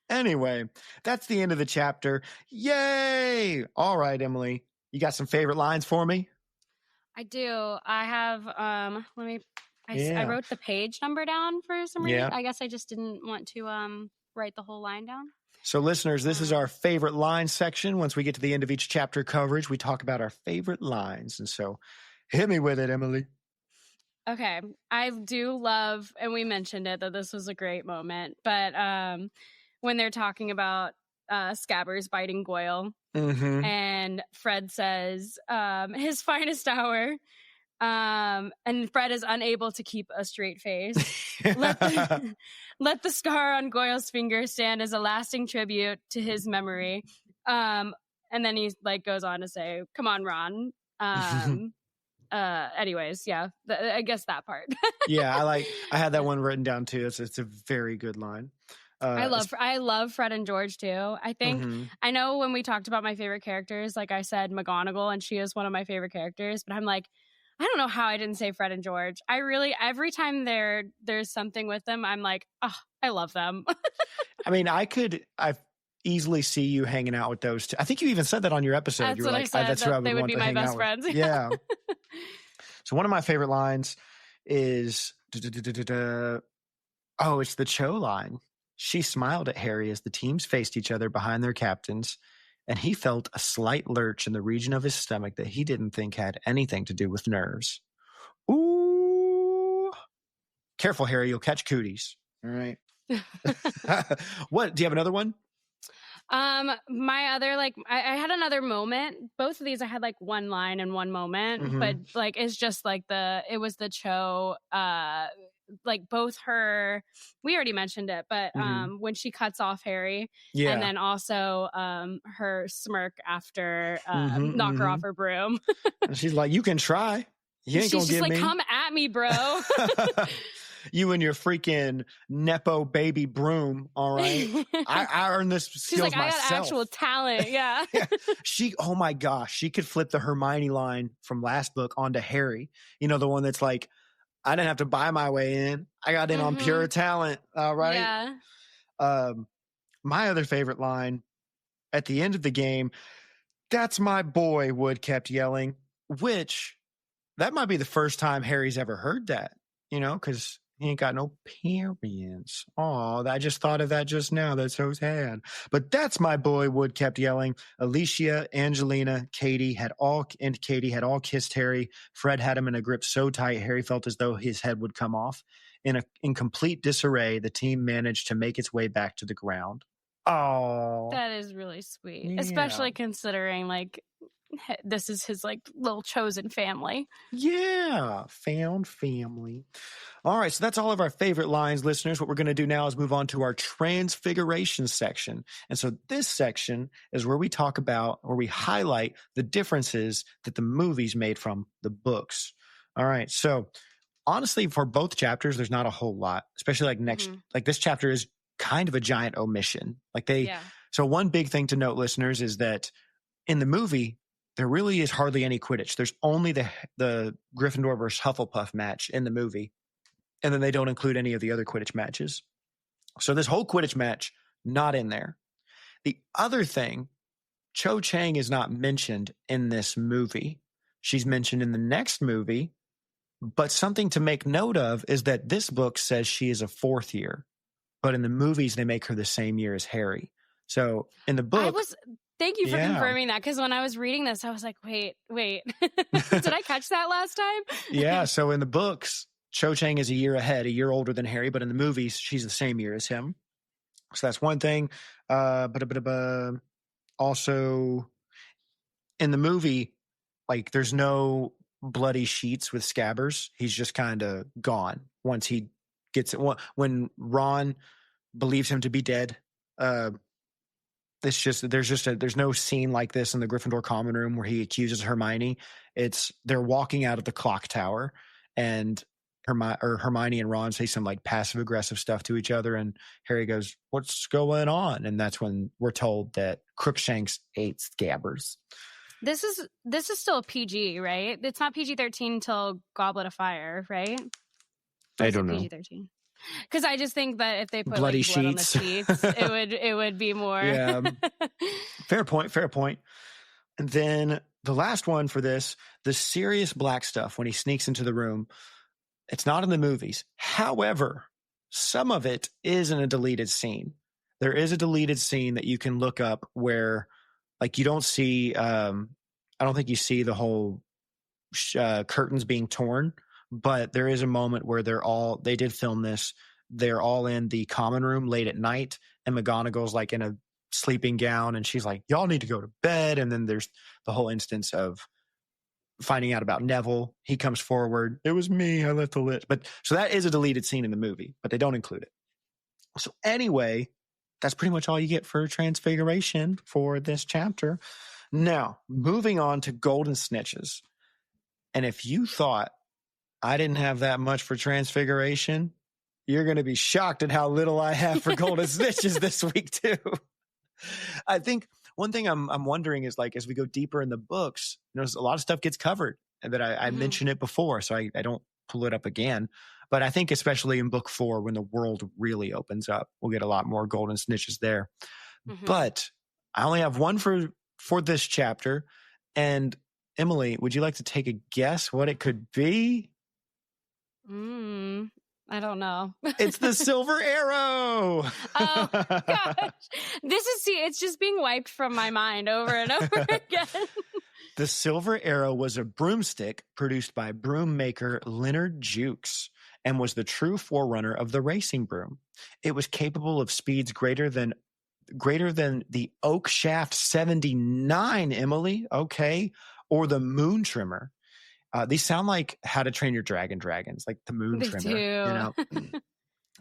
Anyway, that's the end of the chapter. Yay! All right, Emily, you got some favorite lines for me? I do. I have, I wrote the page number down for some reason. I guess I just didn't want to write the whole line down. So listeners, this is our favorite line section. Once we get to the end of each chapter coverage, we talk about our favorite lines. And so hit me with it, Emily. Okay. I do love, and we mentioned it, that this was a great moment, but when they're talking about Scabbers biting Goyle, and Fred says his finest hour, and Fred is unable to keep a straight face. Let the scar on Goyle's finger stand as a lasting tribute to his memory. And then he like goes on to say, come on, Ron. Anyways, yeah, I guess that part. Yeah, I had that one written down too. It's a very good line. I love Fred and George too. I think I know when we talked about my favorite characters, like I said McGonagall, and she is one of my favorite characters, but I'm like, I don't know how I didn't say Fred and George. I really, every time there's something with them, I'm like, oh, I love them. I mean, I easily see you hanging out with those two. I think you even said that on your episode. That's you were what like, I said, that's who I would they would want be to my hang best out friends. With. Yeah. So one of my favorite lines is, oh, it's the Cho line. She smiled at Harry as the teams faced each other behind their captains, and he felt a slight lurch in the region of his stomach that he didn't think had anything to do with nerves. Ooh. Careful, Harry, you'll catch cooties. All right. What? Do you have another one? My other, I had another moment. Both of these I had one line and one moment, but it's just it was the Cho, both her, we already mentioned it, but when she cuts off Harry, and then also her smirk after knock her off her broom. She's like, you can try. You ain't gonna get me. Come at me, bro. You and your freaking Nepo baby broom, all right? I earned this skills myself. She's like, I got actual talent, yeah. Oh my gosh, she could flip the Hermione line from last book onto Harry. You know, the one that's like, I didn't have to buy my way in. I got in on pure talent, all right? Yeah. My other favorite line, at the end of the game, that's my boy, Wood kept yelling, which that might be the first time Harry's ever heard that, because he ain't got no periods. Oh, I just thought of that just now. That's so sad. But that's my boy, Wood kept yelling. Alicia, Angelina, Katie had all kissed Harry. Fred had him in a grip so tight, Harry felt as though his head would come off. In complete disarray, the team managed to make its way back to the ground. Oh. That is really sweet. Yeah. Especially considering, this is his little chosen family. Yeah, found family. All right, so that's all of our favorite lines, listeners. What we're going to do now is move on to our transfiguration section. And so this section is where we highlight the differences that the movies made from the books. All right, so honestly, for both chapters, there's not a whole lot, especially this chapter is kind of a giant omission. So one big thing to note, listeners, is that in the movie, there really is hardly any Quidditch. There's only the Gryffindor versus Hufflepuff match in the movie. And then they don't include any of the other Quidditch matches. So this whole Quidditch match, not in there. The other thing, Cho Chang is not mentioned in this movie. She's mentioned in the next movie. But something to make note of is that this book says she is a fourth year. But in the movies, they make her the same year as Harry. So in the book... Thank you for Yeah. confirming that, because when I was reading this, I was like, wait. Did I catch that last time? Yeah, so in the books, Cho Chang is a year ahead, a year older than Harry, but in the movies, she's the same year as him. So that's one thing. Also, in the movie, like, there's no bloody sheets with scabbers. He's just kind of gone once he gets it. When Ron believes him to be dead, it's just there's no scene like this in the Gryffindor common room where he accuses Hermione. They're walking out of the clock tower, and Hermione and Ron say some like passive aggressive stuff to each other, and Harry goes, "What's going on?" And that's when we're told that Crookshanks ate scabbers. This is still a PG, right? It's not PG-13 until Goblet of Fire, right? I don't know. PG-13. Because I just think that if they put bloody like, blood on the sheets. sheets, it would be more. Yeah. Fair point. And then the last one for this, the serious black stuff when he sneaks into the room, it's not in the movies. However, some of it is in a deleted scene. There is a deleted scene that you can look up where, like, you don't see, I don't think you see the whole curtains being torn, but there is a moment where they did film this. They're all in the common room late at night, and McGonagall's like in a sleeping gown, and she's like, "Y'all need to go to bed." And then there's the whole instance of finding out about Neville. He comes forward. "It was me. I left the list." But so that is a deleted scene in the movie, but they don't include it. So anyway, that's pretty much all you get for Transfiguration for this chapter. Now, moving on to Golden Snitches. And if you thought I didn't have that much for Transfiguration, you're going to be shocked at how little I have for Golden Snitches this week too. I think one thing I'm wondering is, like, as we go deeper in the books, a lot of stuff gets covered, and that I mentioned it before, so I don't pull it up again. But I think especially in book 4, when the world really opens up, we'll get a lot more Golden Snitches there. Mm-hmm. But I only have one for this chapter. And Emily, would you like to take a guess what it could be? I don't know. It's the Silver Arrow. Oh, gosh. It's just being wiped from my mind over and over again. The Silver Arrow was a broomstick produced by broom maker Leonard Jukes and was the true forerunner of the racing broom. It was capable of speeds greater than the Oak Shaft 79, Emily, okay, or the Moon Trimmer. These sound like How to Train Your Dragon dragons, like the Moon Trimmer.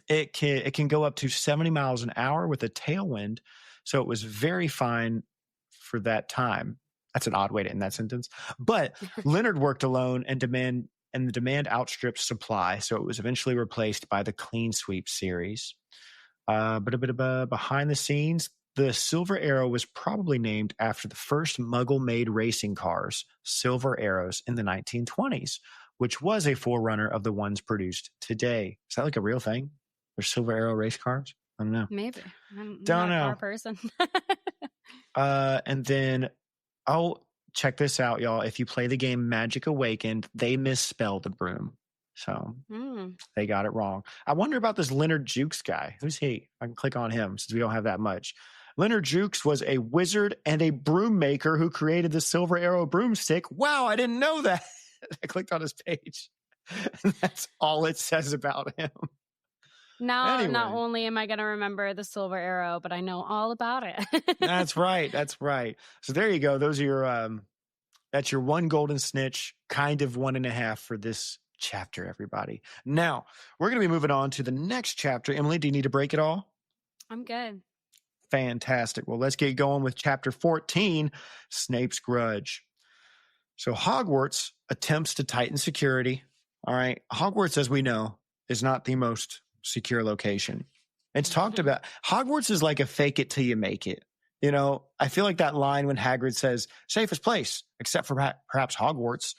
It can go up to 70 miles an hour with a tailwind, so it was very fine for that time. That's an odd way to end that sentence. But Leonard worked alone, and the demand outstripped supply, so it was eventually replaced by the Clean Sweep series. Behind the scenes, the Silver Arrow was probably named after the first Muggle-made racing cars, Silver Arrows, in the 1920s, which was a forerunner of the ones produced today. Is that like a real thing? There's Silver Arrow race cars? I don't know. Maybe. I'm don't not know. a car person. And then, check this out, y'all. If you play the game Magic Awakened, they misspell the broom. So they got it wrong. I wonder about this Leonard Jukes guy. Who's he? I can click on him since we don't have that much. Leonard Jukes was a wizard and a broom maker who created the Silver Arrow broomstick. Wow, I didn't know that. I clicked on his page. And that's all it says about him. Now, anyway. Not only am I going to remember the Silver Arrow, but I know all about it. That's right. So there you go. Those are that's your one Golden Snitch, kind of 1.5 for this chapter, everybody. Now, we're going to be moving on to the next chapter. Emily, do you need to break it all? I'm good. Fantastic. Well, let's get going with chapter 14, Snape's Grudge. So Hogwarts attempts to tighten security. All right. Hogwarts, as we know, is not the most secure location. It's talked about. Hogwarts is like a fake it till you make it. I feel like that line when Hagrid says safest place, except for perhaps Hogwarts.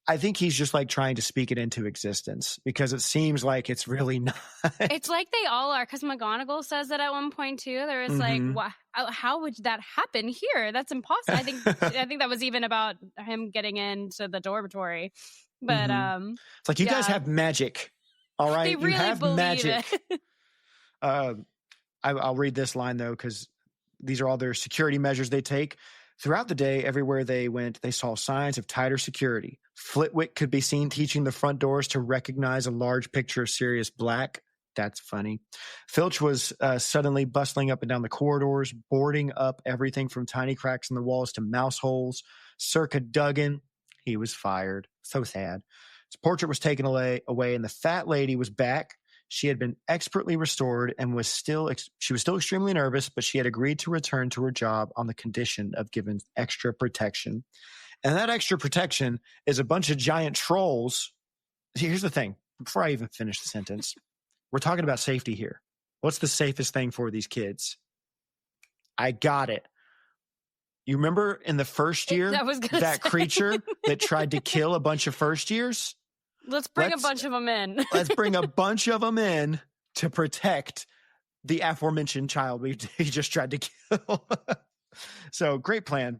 I think he's just like trying to speak it into existence because it seems like it's really not. It's like they all are, because McGonagall says that at one point too. There was like, how would that happen here? That's impossible. I think that was even about him getting into the dormitory. But it's like you guys have magic. All right, they really you have believe magic. it. I'll read this line though because these are all their security measures they take. Throughout the day, everywhere they went, they saw signs of tighter security. Flitwick could be seen teaching the front doors to recognize a large picture of Sirius Black. That's funny. Filch was suddenly bustling up and down the corridors, boarding up everything from tiny cracks in the walls to mouse holes. Circa Duggan, he was fired. So sad. His portrait was taken away, and the fat lady was back. She had been expertly restored and she was still extremely nervous, but she had agreed to return to her job on the condition of given extra protection. And that extra protection is a bunch of giant trolls. See, here's the thing. Before I even finish the sentence, we're talking about safety here. What's the safest thing for these kids? I got it. You remember in the first year, that creature that tried to kill a bunch of first years? Let's bring a bunch of them in. Let's bring a bunch of them in to protect the aforementioned child he just tried to kill. So great plan.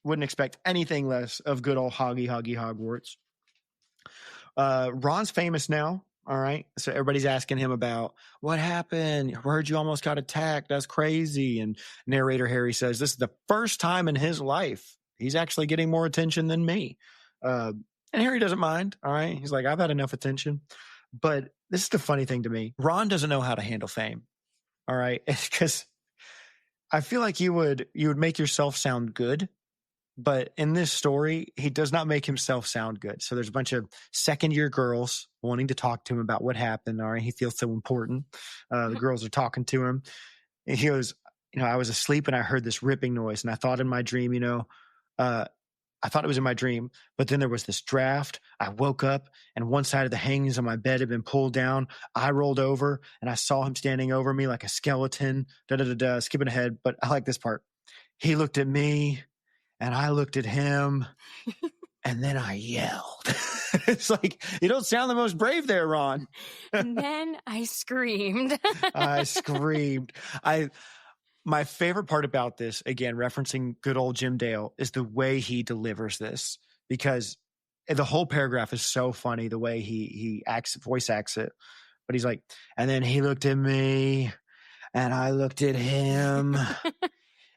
Wouldn't expect anything less of good old Hoggy Hogwarts. Ron's famous now. All right. So everybody's asking him about what happened. I heard you almost got attacked. That's crazy. And narrator Harry says this is the first time in his life he's actually getting more attention than me. And Harry doesn't mind. All right. He's like, I've had enough attention. But this is the funny thing to me. Ron doesn't know how to handle fame. All right. Because I feel like you would make yourself sound good. But in this story, he does not make himself sound good. So there's a bunch of second-year girls wanting to talk to him about what happened. All right, he feels so important. The girls are talking to him. And he goes, I was asleep and I heard this ripping noise. And I thought in my dream, I thought it was in my dream. But then there was this draft. I woke up and one side of the hangings on my bed had been pulled down. I rolled over and I saw him standing over me like a skeleton. Skipping ahead. But I like this part. He looked at me. And I looked at him, and then I yelled. It's like, you don't sound the most brave there, Ron. And then I screamed. I screamed. My favorite part about this, again, referencing good old Jim Dale, is the way he delivers this. Because the whole paragraph is so funny, the way he voice acts it. But he's like, and then he looked at me, and I looked at him.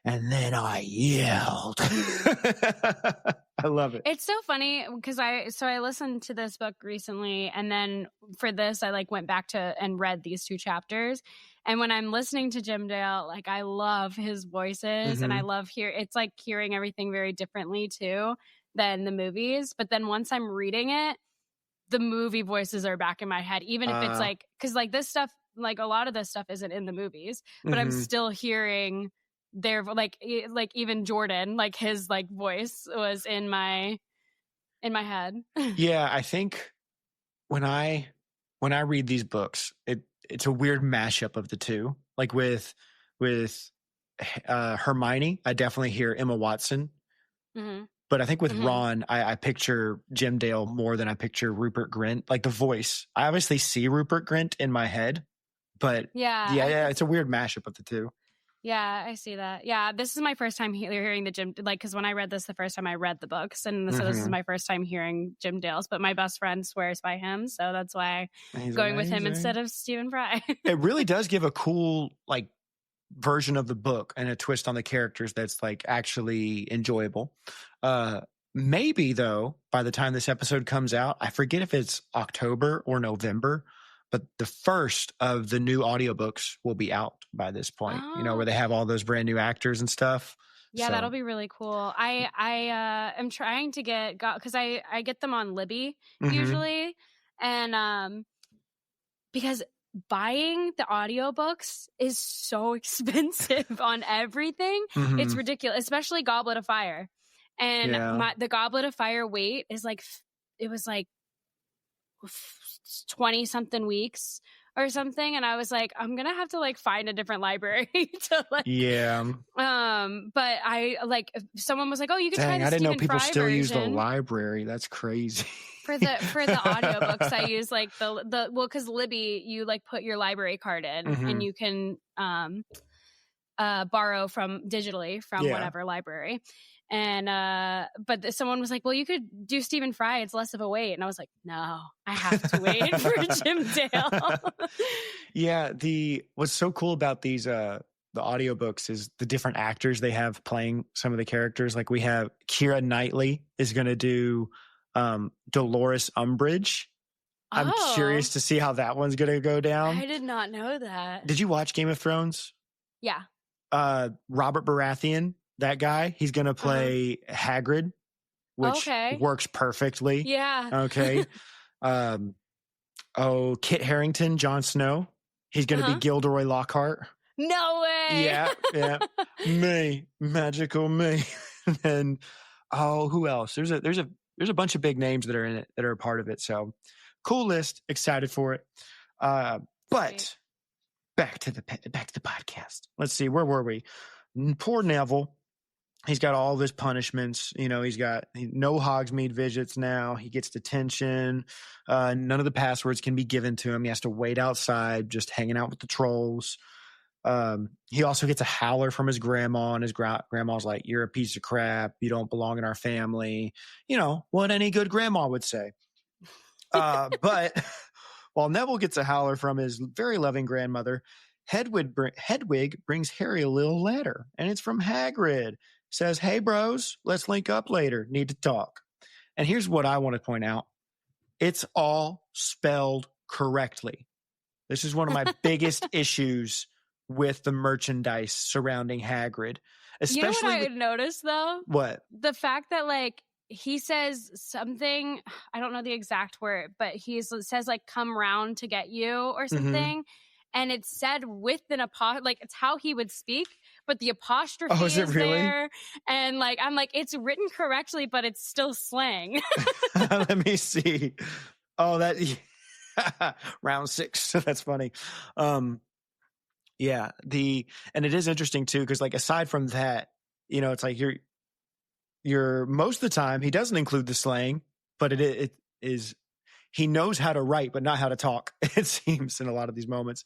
And then I yelled. I love it. It's so funny because I listened to this book recently, and then for this I went back to and read these 2 chapters. And when I'm listening to Jim Dale, I love his voices, and I love it's like hearing everything very differently too than the movies. But then once I'm reading it, the movie voices are back in my head, even if it's because this stuff, a lot of this stuff isn't in the movies, but I'm still hearing their even Jordan, his voice was in my head. Yeah, I think when I read these books, it's a weird mashup of the two. Like with Hermione, I definitely hear Emma Watson. Mm-hmm. But I think with Ron, I picture Jim Dale more than I picture Rupert Grint. Like the voice, I obviously see Rupert Grint in my head, but yeah, it's a weird mashup of the two. Yeah, I see that. Yeah, this is my first time hearing the Jim, because when I read this the first time I read the books, and so this is my first time hearing Jim Dale's, but my best friend swears by him, so that's why I'm going with him instead of Stephen Fry. It really does give a cool, version of the book and a twist on the characters that's, actually enjoyable. Maybe, though, by the time this episode comes out, I forget if it's October or November, but the first of the new audiobooks will be out by this point, where they have all those brand new actors and stuff. Yeah, so that'll be really cool. I am trying to because I get them on Libby usually. And because buying the audiobooks is so expensive on everything. It's ridiculous, especially Goblet of Fire. And the Goblet of Fire wait is it was 20 something weeks or something, and I was like, I'm gonna have to find a different library to but I someone was like, oh, you can try the I didn't know Stephen people Fry still version. use the library. That's crazy. For the audiobooks I use because Libby, you put your library card in and you can borrow digitally from whatever library. And but someone was like, well, you could do Stephen Fry, it's less of a wait. And I was like, no, I have to wait for Jim Dale. Yeah, what's so cool about these the audiobooks is the different actors they have playing some of the characters. Like we have Keira Knightley is going to do Dolores Umbridge. I'm curious to see how that one's going to go down. I did not know that. Did you watch Game of Thrones? Yeah. Robert Baratheon, that guy, he's going to play Hagrid, which works perfectly. Yeah. Okay. Kit Harington, Jon Snow, he's going to be Gilderoy Lockhart. No way. Yeah. Me, magical me. And who else? There's a bunch of big names that are in it that are a part of it. So cool list. Excited for it. But back to the podcast. Let's see, where were we? Poor Neville. He's got all of his punishments. He's got no Hogsmeade visits now. He gets detention. None of the passwords can be given to him. He has to wait outside, just hanging out with the trolls. He also gets a howler from his grandma, and his grandma's like, "You're a piece of crap. You don't belong in our family." What any good grandma would say. But while Neville gets a howler from his very loving grandmother, Hedwig brings Harry a little letter, and it's from Hagrid. Says, "Hey, bros, let's link up later. Need to talk." And here's what I want to point out. It's all spelled correctly. This is one of my biggest issues with the merchandise surrounding Hagrid. Especially what I would notice, though? What? The fact that, he says something, I don't know the exact word, but he says, come round to get you or something. Mm-hmm. And it's said with an apostrophe, it's how he would speak, but the apostrophe is really there. And I'm it's written correctly, but it's still slang. Let me see. Oh, that round 6. That's funny. Yeah. And it is interesting too, because aside from that, it's you're most of the time he doesn't include the slang, but it is. He knows how to write, but not how to talk, it seems, in a lot of these moments.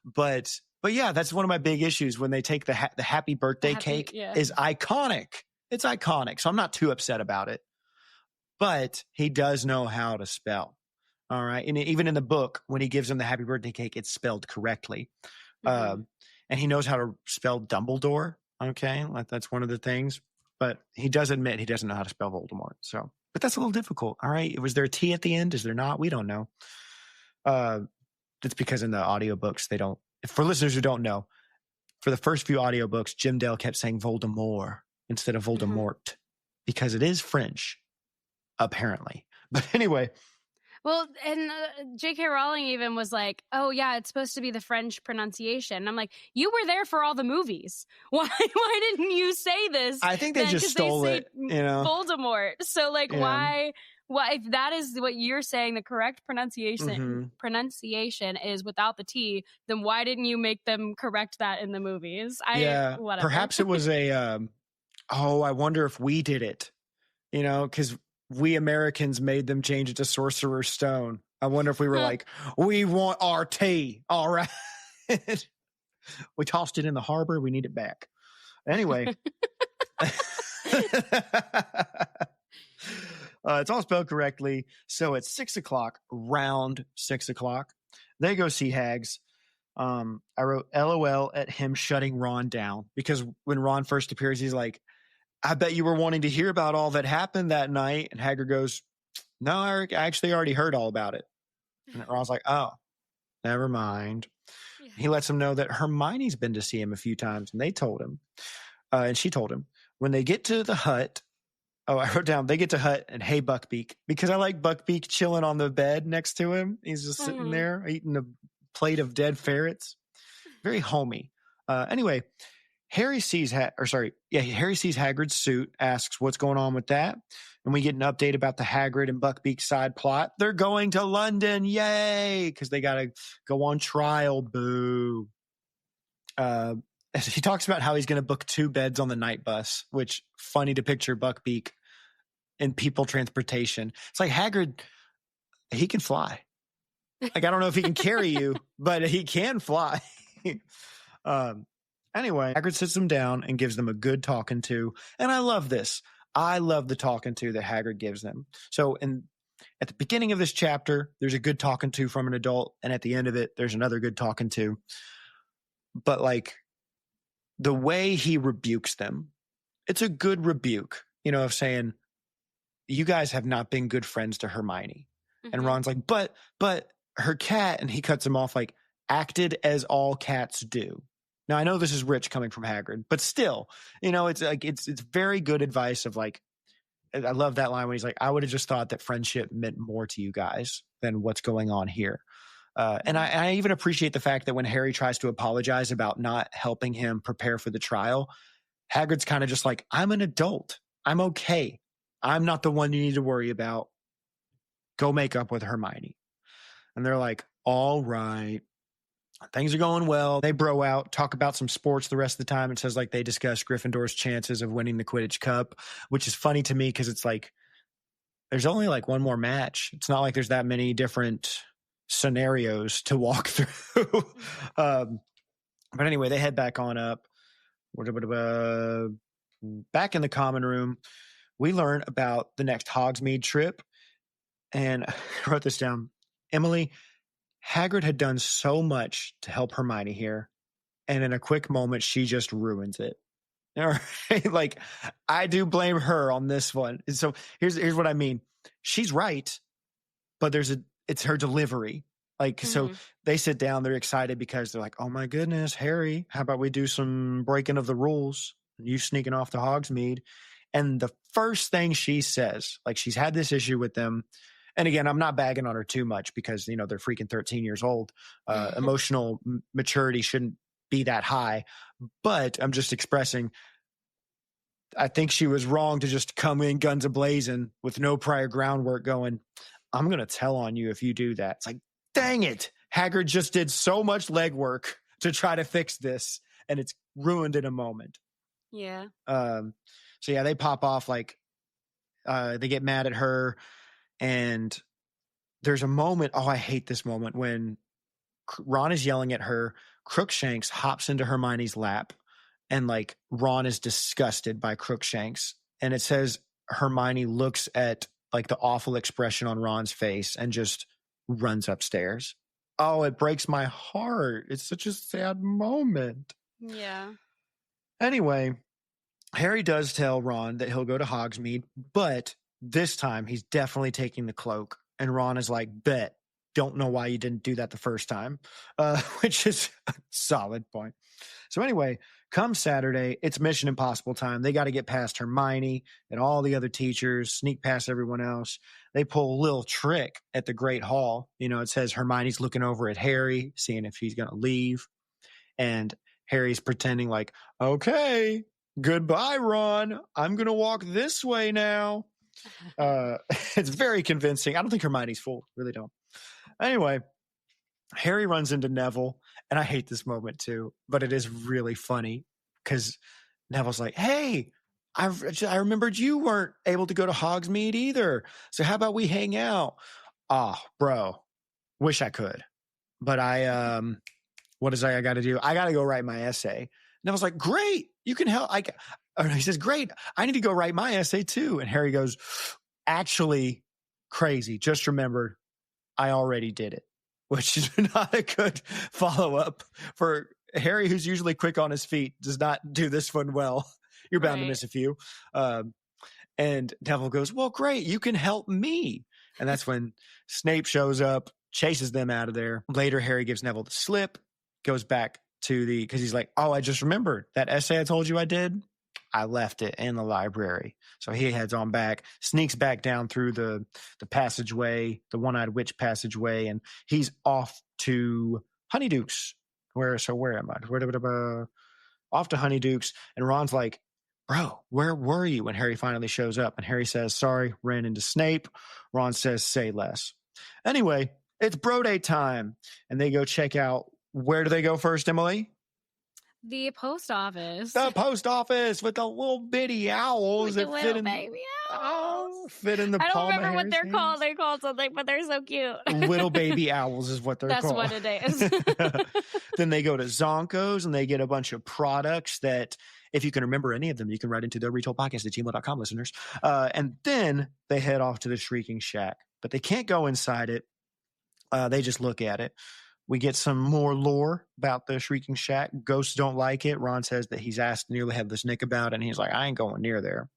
But yeah, that's one of my big issues when they take the happy birthday cake is iconic. It's iconic. So I'm not too upset about it. But he does know how to spell. All right. And even in the book, when he gives him the happy birthday cake, it's spelled correctly. Mm-hmm. And he knows how to spell Dumbledore. Okay. That's one of the things. But he does admit he doesn't know how to spell Voldemort. So. But that's a little difficult. All right. Was there a T at the end? Is there not? We don't know. That's because in the audiobooks, they don't. For listeners who don't know, for the first few audiobooks, Jim Dale kept saying Voldemort instead of Voldemort because it is French, apparently. But anyway. Well, and J.K. Rowling even was like, "Oh yeah, it's supposed to be the French pronunciation." And I'm like, "You were there for all the movies. Why didn't you say this?" I think they just stole it. Voldemort. So why? If that is what you're saying, the correct pronunciation is without the T, then why didn't you make them correct that in the movies? Whatever. Perhaps it was a. I wonder if we did it. Because. We Americans made them change it to Sorcerer's Stone. I wonder if we were like, we want our tea. All right. We tossed it in the harbor. We need it back. Anyway. It's all spelled correctly. So at 6:00, round 6:00, they go see Hags. I wrote LOL at him shutting Ron down because when Ron first appears, he's like, "I bet you were wanting to hear about all that happened that night." And Hagrid goes, "No, I actually already heard all about it." And Ron's like, "Oh, never mind." Yeah. He lets him know that Hermione's been to see him a few times, and they told him, and she told him, when they get to the hut, I wrote down, they get to hut and hey, Buckbeak, because I like Buckbeak chilling on the bed next to him. He's just sitting there eating a plate of dead ferrets. Very homey. Anyway, Harry sees Hagrid's suit, asks what's going on with that, and we get an update about the Hagrid and Buckbeak side plot. They're going to London, yay! Because they got to go on trial. Boo. He talks about how he's going to book 2 beds on the night bus, which funny to picture Buckbeak in people transportation. It's like Hagrid, he can fly. I don't know if he can carry you, but he can fly. Anyway, Hagrid sits them down and gives them a good talking to. And I love this. I love the talking to that Hagrid gives them. So at the beginning of this chapter, there's a good talking to from an adult. And at the end of it, there's another good talking to. But the way he rebukes them, it's a good rebuke, of saying, you guys have not been good friends to Hermione. And Ron's like, but her cat, and he cuts him off like, acted as all cats do. Now, I know this is rich coming from Hagrid, but still, it's like, it's very good advice of like, I love that line when he's like, I would have just thought that friendship meant more to you guys than what's going on here. And I even appreciate the fact that when Harry tries to apologize about not helping him prepare for the trial, Hagrid's kind of just like, I'm an adult. I'm okay. I'm not the one you need to worry about. Go make up with Hermione. And they're like, all right. Things are going well. They bro out, talk about some sports the rest of the time. It says like they discuss Gryffindor's chances of winning the Quidditch Cup, which is funny to me because it's like there's only like one more match. It's not like there's that many different scenarios to walk through. But anyway, they head back on up. Back in the common room, we learn about the next Hogsmeade trip. And I wrote this down. Emily, Hagrid had done so much to help Hermione here, and in a quick moment, she just ruins it. All right? Like, I do blame her on this one. And so here's what I mean. She's right, but it's her delivery. Like, so they sit down, they're excited because they're like, oh my goodness, Harry, how about we do some breaking of the rules? You sneaking off to Hogsmeade. And the first thing she says, like she's had this issue with them. And again, I'm not bagging on her too much because, they're freaking 13 years old. Emotional maturity shouldn't be that high. But I'm just expressing, I think she was wrong to just come in guns a-blazing with no prior groundwork going, I'm going to tell on you if you do that. It's like, dang it. Hagrid just did so much legwork to try to fix this, and it's ruined in a moment. Yeah. So, yeah, they pop off like they get mad at her. And there's a moment, I hate this moment, when Ron is yelling at her, Crookshanks hops into Hermione's lap, and like Ron is disgusted by Crookshanks. And it says Hermione looks at like the awful expression on Ron's face and just runs upstairs. Oh, it breaks my heart. It's such a sad moment. Yeah. Anyway, Harry does tell Ron that he'll go to Hogsmeade, but this time he's definitely taking the cloak. And Ron is like, bet. Don't know why you didn't do that the first time, which is a solid point. So anyway, come Saturday, it's Mission Impossible time. They got to get past Hermione and all the other teachers, sneak past everyone else. They pull a little trick at the Great Hall. It says Hermione's looking over at Harry, seeing if he's going to leave. And Harry's pretending like, okay, goodbye, Ron. I'm going to walk this way now. It's very convincing. I don't think Hermione's fooled. Really don't. Anyway, Harry runs into Neville, and I hate this moment too, but it is really funny because Neville's like, hey, I remembered you weren't able to go to Hogsmeade either. So how about we hang out? Oh, bro, wish I could. But what is I got to do? I got to go write my essay. Neville's like, great, you can help. He says, great, I need to go write my essay too. And Harry goes, actually, crazy. Just remembered, I already did it, which is not a good follow-up for Harry, who's usually quick on his feet, does not do this one well. You're bound to miss a few. And Neville goes, well, great, you can help me. And that's when Snape shows up, chases them out of there. Later, Harry gives Neville the slip, goes back to because he's like, oh, I just remembered that essay I told you I did. I left it in the library. So he heads on back, sneaks back down through the passageway, the one-eyed witch passageway, and he's off to Honeyduke's. Where am I? Off to Honeyduke's, and Ron's like, bro, where were you when Harry finally shows up? And Harry says, sorry, ran into Snape. Ron says, say less. Anyway, it's bro day time, and they go check out. Where do they go first, Emily? The post office. The post office with the little bitty owls that fit in. Baby owls. Fit in the palm. I don't remember of what they're Harry's called. They're called something, but they're so cute. Little baby owls is what they're called. That's what it is. Then they go to Zonko's and they get a bunch of products that, if you can remember any of them, you can write into the retailpodcast@gmail.com, listeners. And then they head off to the Shrieking Shack, but they can't go inside it. They just look at it. we get some more lore about the Shrieking Shack. Ghosts don't like it. Ron says that he's asked Nearly Headless Nick about it, and he's like, I ain't going near there.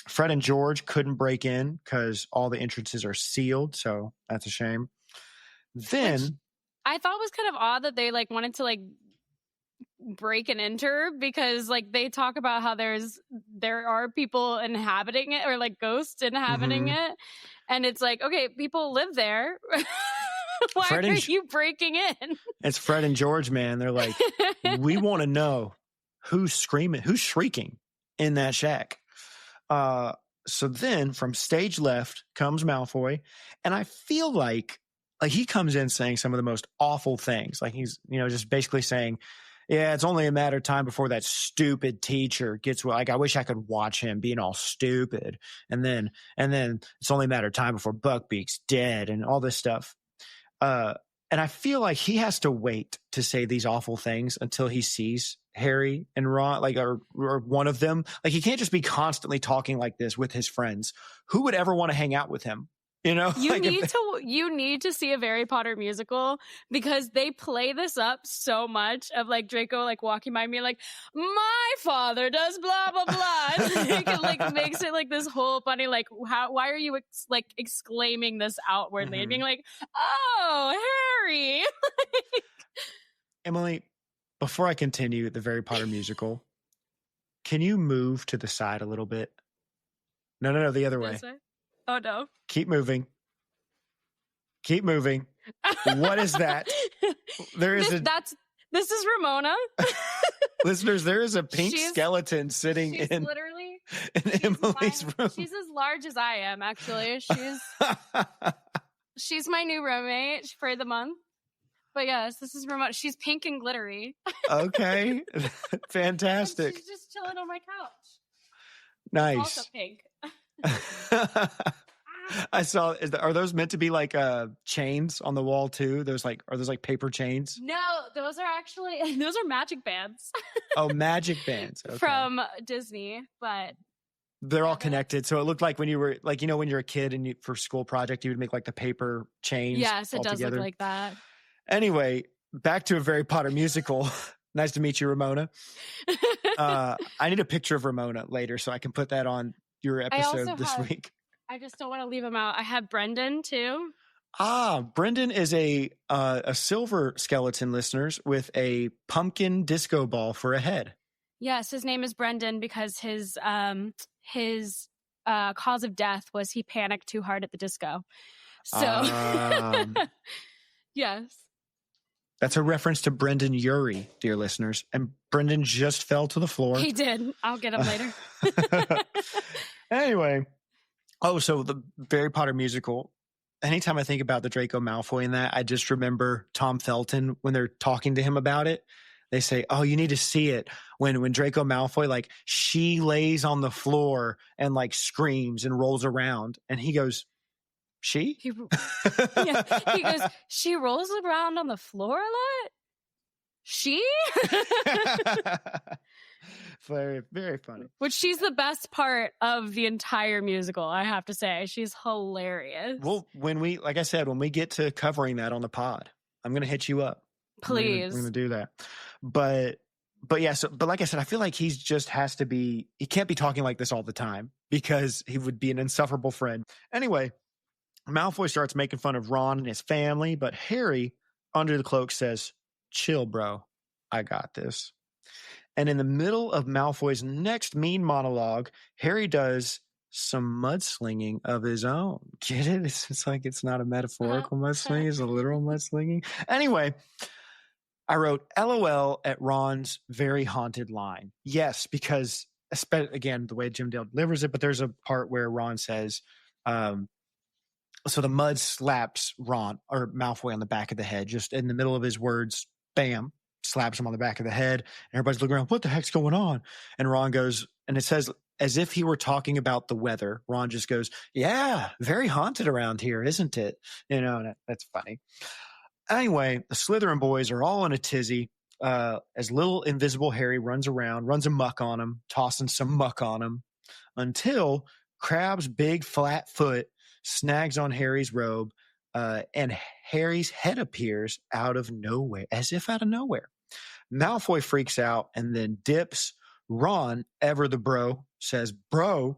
Fred and George couldn't break in because all the entrances are sealed, so that's a shame. Then Which I thought was kind of odd that they like wanted to like break and enter, because like they talk about how there are people inhabiting it, or like ghosts inhabiting it, and it's like, okay, people live there. Why are you breaking in? It's Fred and George, man. They're like, we want to know who's screaming, who's shrieking in that shack. So then from stage left comes Malfoy, and I feel like he comes in saying some of the most awful things. Like he's, just basically saying, yeah, it's only a matter of time before that stupid teacher gets, like, I wish I could watch him being all stupid. And then it's only a matter of time before Buckbeak's dead and all this stuff. And I feel like he has to wait to say these awful things until he sees Harry and Ron, like, or one of them. Like, he can't just be constantly talking like this with his friends. Who would ever want to hang out with him? You need to see a Harry Potter musical, because they play this up so much of like Draco like walking by me like, my father does blah blah blah. It like makes it like this whole funny like, why are you exclaiming this outwardly and being like, oh, Harry. Emily, before I continue the Harry Potter musical, can you move to the side a little bit? No, the other way. Oh no. Keep moving. What is that? This is Ramona. Listeners, there is a pink skeleton sitting in Emily's room. She's as large as I am, actually. She's my new roommate for the month. But yes, this is Ramona. She's pink and glittery. Okay. Fantastic. She's just chilling on my couch. Nice. She's also pink. I saw. Are those meant to be like chains on the wall too? Are those like paper chains? No, those are magic bands. Oh, magic bands. Okay. From Disney, but they're all connected. So it looked like when you were like, when you're a kid and for school project, you would make like the paper chains. Yes, it does look like that. Anyway, back to a Harry Potter musical. Nice to meet you, Ramona. I need a picture of Ramona later so I can put that on your episode this week. I just don't want to leave him out. I have Brendan too. Brendan is a silver skeleton, listeners, with a pumpkin disco ball for a head. Yes, his name is Brendan because his cause of death was he panicked too hard at the disco. So, yes. That's a reference to Brendan Urie, dear listeners. And Brendan just fell to the floor. He did. I'll get him later. Anyway. So the Harry Potter musical, anytime I think about the Draco Malfoy in that, I just remember Tom Felton when they're talking to him about it. They say, oh, you need to see it. When Draco Malfoy, like, she lays on the floor and like screams and rolls around. And he goes, she? He goes, she rolls around on the floor a lot? She? Very, very funny. Which she's the best part of the entire musical, I have to say. She's hilarious. Well, when we get to covering that on the pod, I'm going to hit you up. Please. We're going to do that. But yeah, but like I said, I feel like he can't be talking like this all the time because he would be an insufferable friend. Anyway, Malfoy starts making fun of Ron and his family, but Harry, under the cloak, says, chill, bro. I got this. And in the middle of Malfoy's next mean monologue, Harry does some mudslinging of his own. Get it? It's like it's not a metaphorical mudslinging, it's a literal mudslinging. Anyway, I wrote LOL at Ron's very haunted line. Yes, because, again, the way Jim Dale delivers it, but there's a part where Ron says, so the mud slaps Ron or Malfoy on the back of the head, just in the middle of his words, bam. Slaps him on the back of the head, and everybody's looking around, what the heck's going on? And Ron goes, and it says, as if he were talking about the weather, Ron just goes, yeah, very haunted around here, isn't it? And that's funny. Anyway, the Slytherin boys are all in a tizzy as little invisible Harry runs around, runs amok on him, tossing some muck on him, until Crabbe's big flat foot snags on Harry's robe, and Harry's head appears out of nowhere, as if out of nowhere. Malfoy freaks out and then dips. Ron, ever the bro, says, "Bro,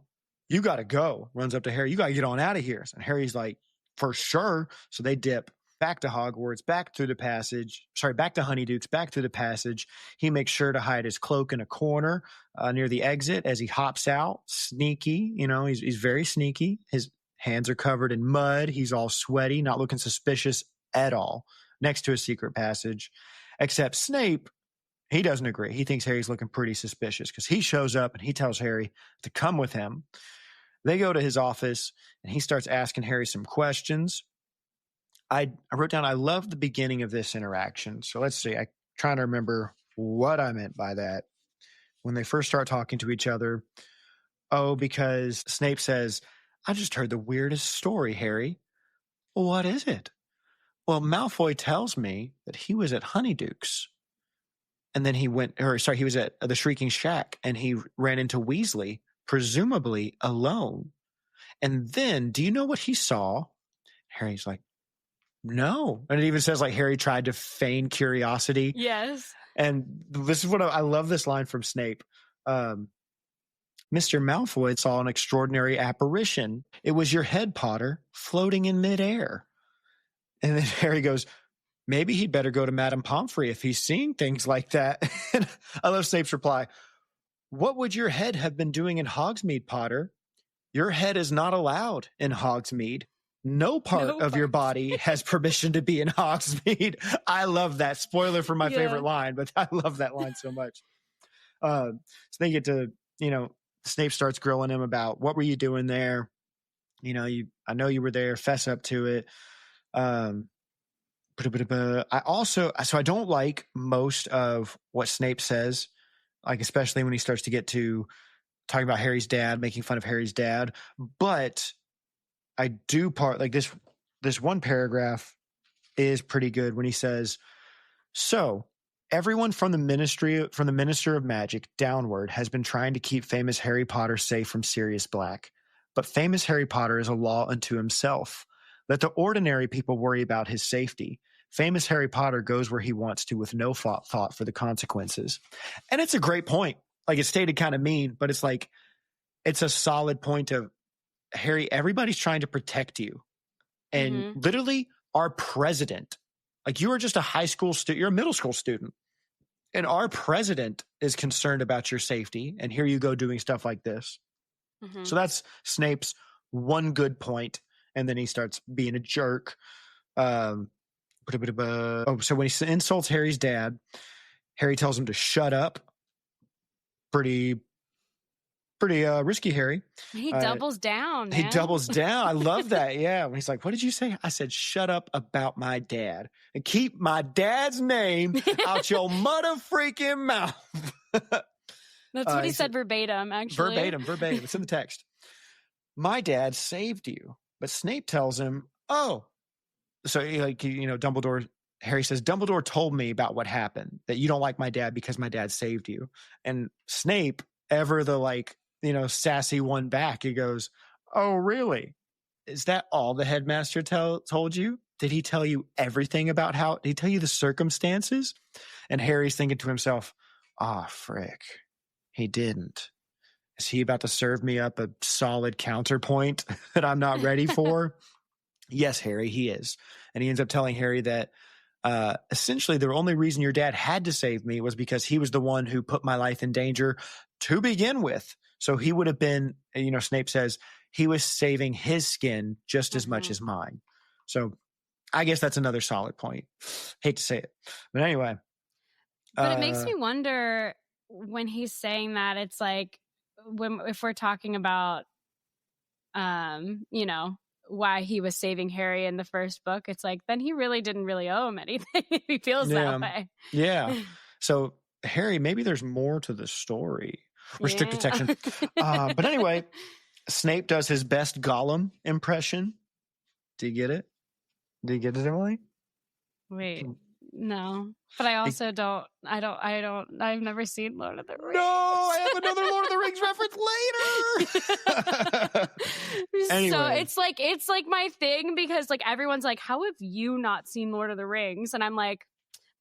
you got to go." Runs up to Harry. "You got to get on out of here." And Harry's like, "For sure." So they dip back to Hogwarts, back through the passage. Sorry, back to Honeydukes, back through the passage. He makes sure to hide his cloak in a corner near the exit as he hops out. Sneaky, he's very sneaky. His hands are covered in mud. He's all sweaty, not looking suspicious at all, next to a secret passage. Except Snape, he doesn't agree. He thinks Harry's looking pretty suspicious because he shows up and he tells Harry to come with him. They go to his office and he starts asking Harry some questions. I wrote down, I love the beginning of this interaction. So let's see. I'm trying to remember what I meant by that. When they first start talking to each other. Oh, because Snape says, "I just heard the weirdest story, Harry." "Well, what is it?" "Well, Malfoy tells me that he was at Honeydukes. And then he was at the Shrieking Shack and he ran into Weasley, presumably alone. And then, do you know what he saw?" Harry's like, "No." And it even says like Harry tried to feign curiosity. Yes. And this is what I love this line from Snape. "Mr. Malfoy saw an extraordinary apparition. It was your head, Potter, floating in midair." And then Harry goes, "Maybe he'd better go to Madame Pomfrey if he's seeing things like that." And I love Snape's reply. "What would your head have been doing in Hogsmeade, Potter? Your head is not allowed in Hogsmeade. No part of your body has permission to be in Hogsmeade." I love that. Spoiler for my favorite line, but I love that line so much. So they get to, Snape starts grilling him about, "What were you doing there? I know you were there. Fess up to it." I don't like most of what Snape says, like especially when he starts to get to talking about Harry's dad, making fun of Harry's dad. But I do like this one paragraph is pretty good when he says, "So everyone from the Minister of Magic downward has been trying to keep famous Harry Potter safe from Sirius Black. But famous Harry Potter is a law unto himself. Let the ordinary people worry about his safety. Famous Harry Potter goes where he wants to with no thought for the consequences." And it's a great point. Like it's stated kind of mean, but it's like, it's a solid point of Harry, everybody's trying to protect you. And literally our president, like you are just a high school student, you're a middle school student. And our president is concerned about your safety. And here you go doing stuff like this. So that's Snape's one good point. And then he starts being a jerk. So when he insults Harry's dad, Harry tells him to shut up. Pretty risky, Harry. He doubles down, man. He doubles down. I love that. Yeah. When he's like, "What did you say?" I said, "Shut up about my dad and keep my dad's name out your mother freaking mouth." That's what he said verbatim, actually. Verbatim. It's in the text. "My dad saved you." But Snape tells him, "Oh." So Dumbledore, Harry says, "Dumbledore told me about what happened, that you don't like my dad because my dad saved you." And Snape, ever the sassy one back, he goes, "Oh, really? Is that all the headmaster told you? Did he tell you everything about did he tell you the circumstances?" And Harry's thinking to himself, frick, he didn't. Is he about to serve me up a solid counterpoint that I'm not ready for? Yes, Harry, he is. And he ends up telling Harry that essentially the only reason your dad had to save me was because he was the one who put my life in danger to begin with. So he would have been, Snape says he was saving his skin just as much as mine. So I guess that's another solid point. Hate to say it. But anyway. But it makes me wonder when he's saying that, it's like, if we're talking about, why he was saving Harry in the first book, it's like, then he really didn't owe him anything if he feels that way. Yeah. So Harry, maybe there's more to the story. Restricted section. But anyway, Snape does his best Gollum impression. Do you get it? Emily? Wait, no. But I also I've never seen Lord of the Rings. No, I have another Lord of the Rings reference later. so Anyway. it's like my thing because like everyone's like, how have you not seen Lord of the Rings? And I'm like,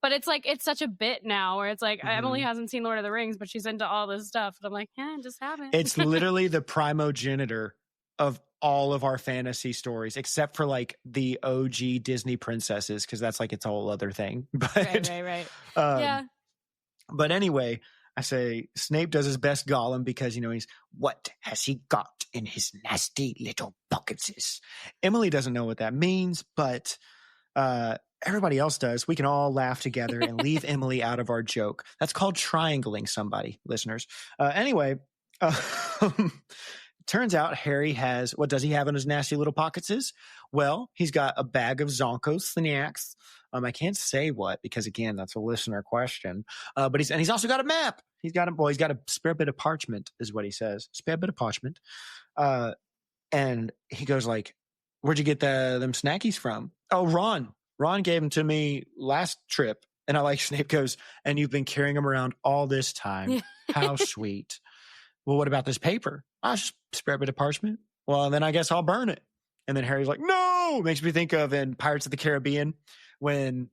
but it's like it's such a bit now where it's like Emily hasn't seen Lord of the Rings, but she's into all this stuff. And I'm like, yeah, I just haven't. It's literally the primogenitor of all of our fantasy stories, except for like the OG Disney princesses, because that's like its whole other thing. But right. yeah. But anyway, I say Snape does his best Gollum because, you know, he's, what has he got in his nasty little pockets? Emily doesn't know what that means, but everybody else does. We can all laugh together and leave Emily out of our joke. That's called triangling somebody, listeners. Anyway, turns out Harry has, what does he have in his nasty little pockets? Well, he's got a bag of Zonko snacks. I can't say what because again, that's a listener question. But he's also got a map. He's got a spare bit of parchment, is what he says. Spare bit of parchment. And he goes like, "Where'd you get them snackies from?" "Oh, Ron. Ron gave them to me last trip." And I like Snape goes, "And you've been carrying them around all this time. How sweet." "Well, what about this paper?" "Just spare bit of parchment." "Well, then I guess I'll burn it." And then Harry's like, "No!" Makes me think of in Pirates of the Caribbean when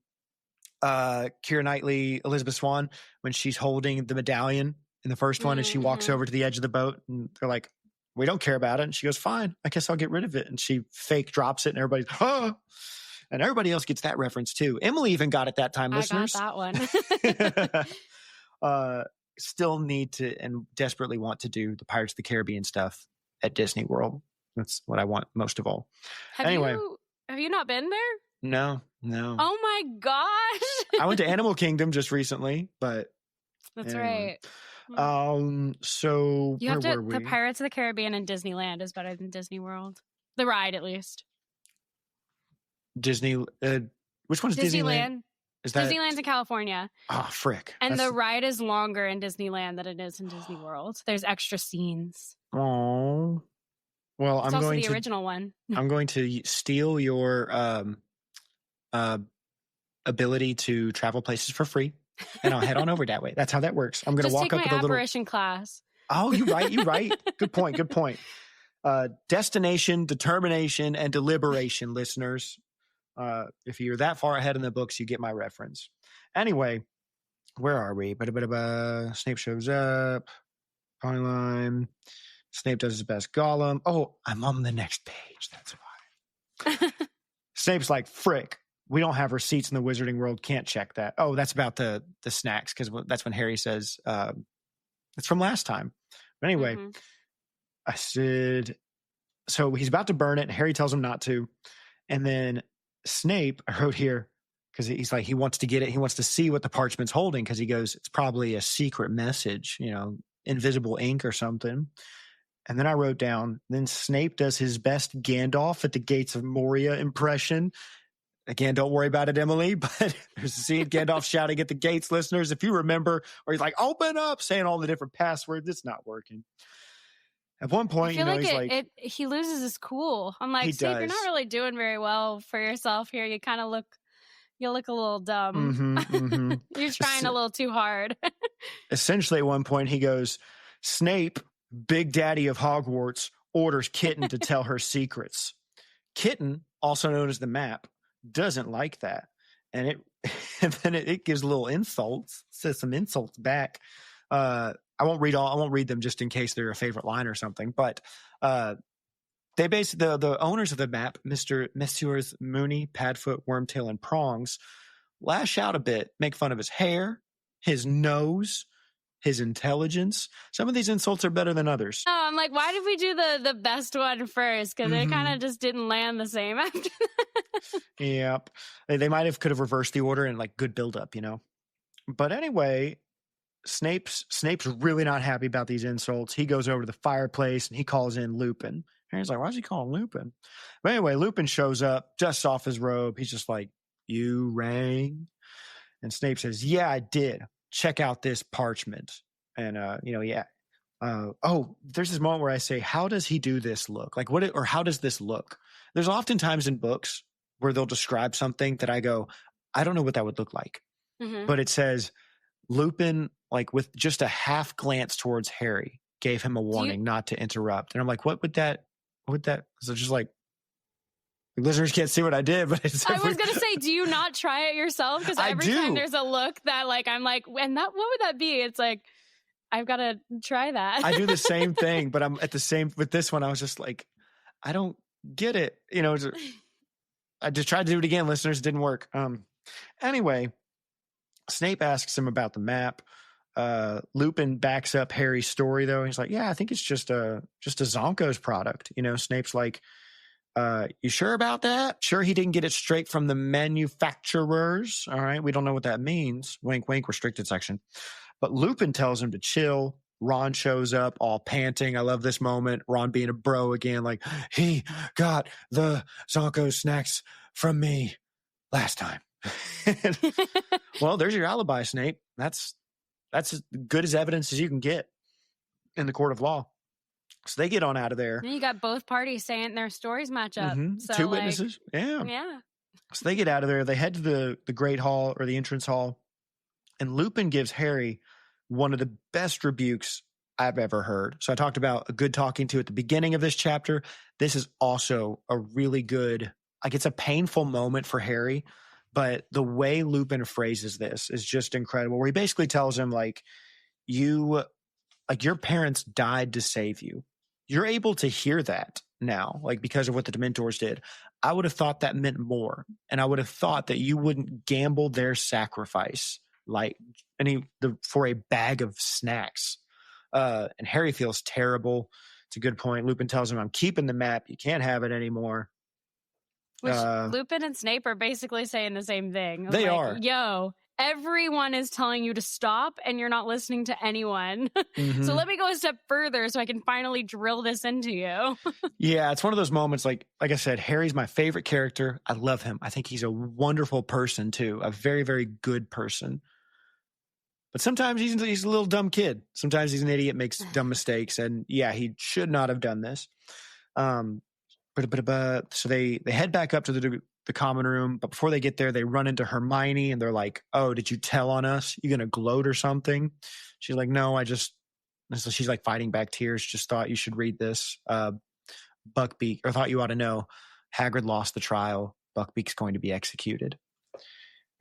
Keira Knightley, Elizabeth Swann, when she's holding the medallion in the first one and she walks over to the edge of the boat and they're like, "We don't care about it." And she goes, "Fine, I guess I'll get rid of it." And she fake drops it and everybody's, "Oh!" And everybody else gets that reference too. Emily even got it that time, listeners. I got that one. Still need to and desperately want to do the Pirates of the Caribbean stuff at Disney World. That's what I want most of all. Have you not been there? No. Oh my gosh. I went to Animal Kingdom just recently, but that's anyway. right. So you have where to. were The we? Pirates of the Caribbean and Disneyland is better than Disney World. The ride, at least. Disney. Which one's Disneyland? Is that Disneyland's in California? Oh, frick! And the ride is longer in Disneyland than it is in Disney World. There's extra scenes. Oh. Well, It's also the original one. I'm going to steal your ability to travel places for free, and I'll head on over that way. That's how that works. I'm going to walk up with a little apparition class. Oh, you're right. Good point. Destination, determination, and deliberation, listeners. If you're that far ahead in the books, you get my reference. Anyway, where are we? Snape shows up. Ponyline. Snape does his best Gollum. Oh, I'm on the next page. That's why. Snape's like, "Frick, we don't have receipts in the Wizarding World. Can't check that." Oh, that's about the snacks because that's when Harry says it's from last time. But anyway, I said, so he's about to burn it. And Harry tells him not to. And then Snape, I wrote here, because he's like, he wants to get it. He wants to see what the parchment's holding because he goes, it's probably a secret message, invisible ink or something. And then I wrote down, then Snape does his best Gandalf at the Gates of Moria impression. Again, don't worry about it, Emily, but there's a scene Gandalf shouting at the gates, listeners, if you remember, or he's like, "Open up," saying all the different passwords. It's not working. At one point, he's like, he loses his cool. I'm like, Snape, you're not really doing very well for yourself here. You kind of look a little dumb. You're trying a little too hard. Essentially, at one point, he goes, "Snape, Big Daddy of Hogwarts, orders Kitten to tell her secrets. Kitten, also known as the map, doesn't like that." And then it gives little insults, says some insults back. I won't read them just in case they're a favorite line or something. But they basically the owners of the map, Messrs. Mooney, Padfoot, Wormtail, and Prongs, lash out a bit, make fun of his hair, his nose, his intelligence. Some of these insults are better than others. Oh, I'm like, why did we do the best one first? Because it kind of just didn't land the same after that. Yep. They could have reversed the order and good buildup, But anyway, Snape's really not happy about these insults. He goes over to the fireplace and he calls in Lupin. Harry's like, "Why is he calling Lupin?" But anyway, Lupin shows up, dusts off his robe. He's just like, "You rang?" And Snape says, "Yeah, I did. Check out this parchment." And, yeah. There's this moment where I say, how does he do this look? Or how does this look? There's oftentimes in books where they'll describe something that I go, I don't know what that would look like. But it says Lupin, with just a half glance towards Harry, gave him a warning not to interrupt. And I'm like, what would that would that? So just like listeners can't see what I did, but it's I was going to say, do you not try it yourself? Because every time there's a look that like, I'm like, and that, what would that be? It's like, I've got to try that. I do the same thing, but I'm at the same with this one. I was just like, I don't get it. You know, I just tried to do it again. Listeners, it didn't work. Anyway, Snape asks him about the map. Lupin backs up Harry's story though. He's like, yeah, I think it's just a Zonko's product. You know, Snape's like, you sure about that? Sure he didn't get it straight from the manufacturers. All right, we don't know what that means. Wink, wink, restricted section. But Lupin tells him to chill. Ron shows up all panting. I love this moment. Ron being a bro again, like, he got the Zonko snacks from me last time. Well, there's your alibi, Snape. That's as good as evidence as you can get in the court of law. So they get on out of there. And you got both parties saying their stories match up. Mm-hmm. So, Two witnesses. Yeah. Yeah. So they get out of there. They head to the Great Hall or the entrance hall. And Lupin gives Harry one of the best rebukes I've ever heard. So I talked about a good talking to at the beginning of this chapter. This is also a really good, like it's a painful moment for Harry, but the way Lupin phrases this is just incredible, where he basically tells him like, your parents died to save you. You're able to hear that now, like because of what the Dementors did. I would have thought that meant more. And I would have thought that you wouldn't gamble their sacrifice like for a bag of snacks. And Harry feels terrible. It's a good point. Lupin tells him, I'm keeping the map. You can't have it anymore. Which Lupin and Snape are basically saying the same thing. They are. Yo, everyone is telling you to stop and you're not listening to anyone. Mm-hmm. So let me go a step further so I can finally drill this into you. Yeah, it's one of those moments, like I said, Harry's my favorite character. I love him. I think he's a wonderful person too. A very, very good person. But sometimes he's a little dumb kid. Sometimes he's an idiot, makes dumb mistakes. And yeah, he should not have done this. So they head back up to the common room. But before they get there, they run into Hermione and they're like, oh, did you tell on us? You going to gloat or something? She's like, no, so she's like fighting back tears. Just thought you should read this. Buckbeak, or thought you ought to know. Hagrid lost the trial. Buckbeak's going to be executed.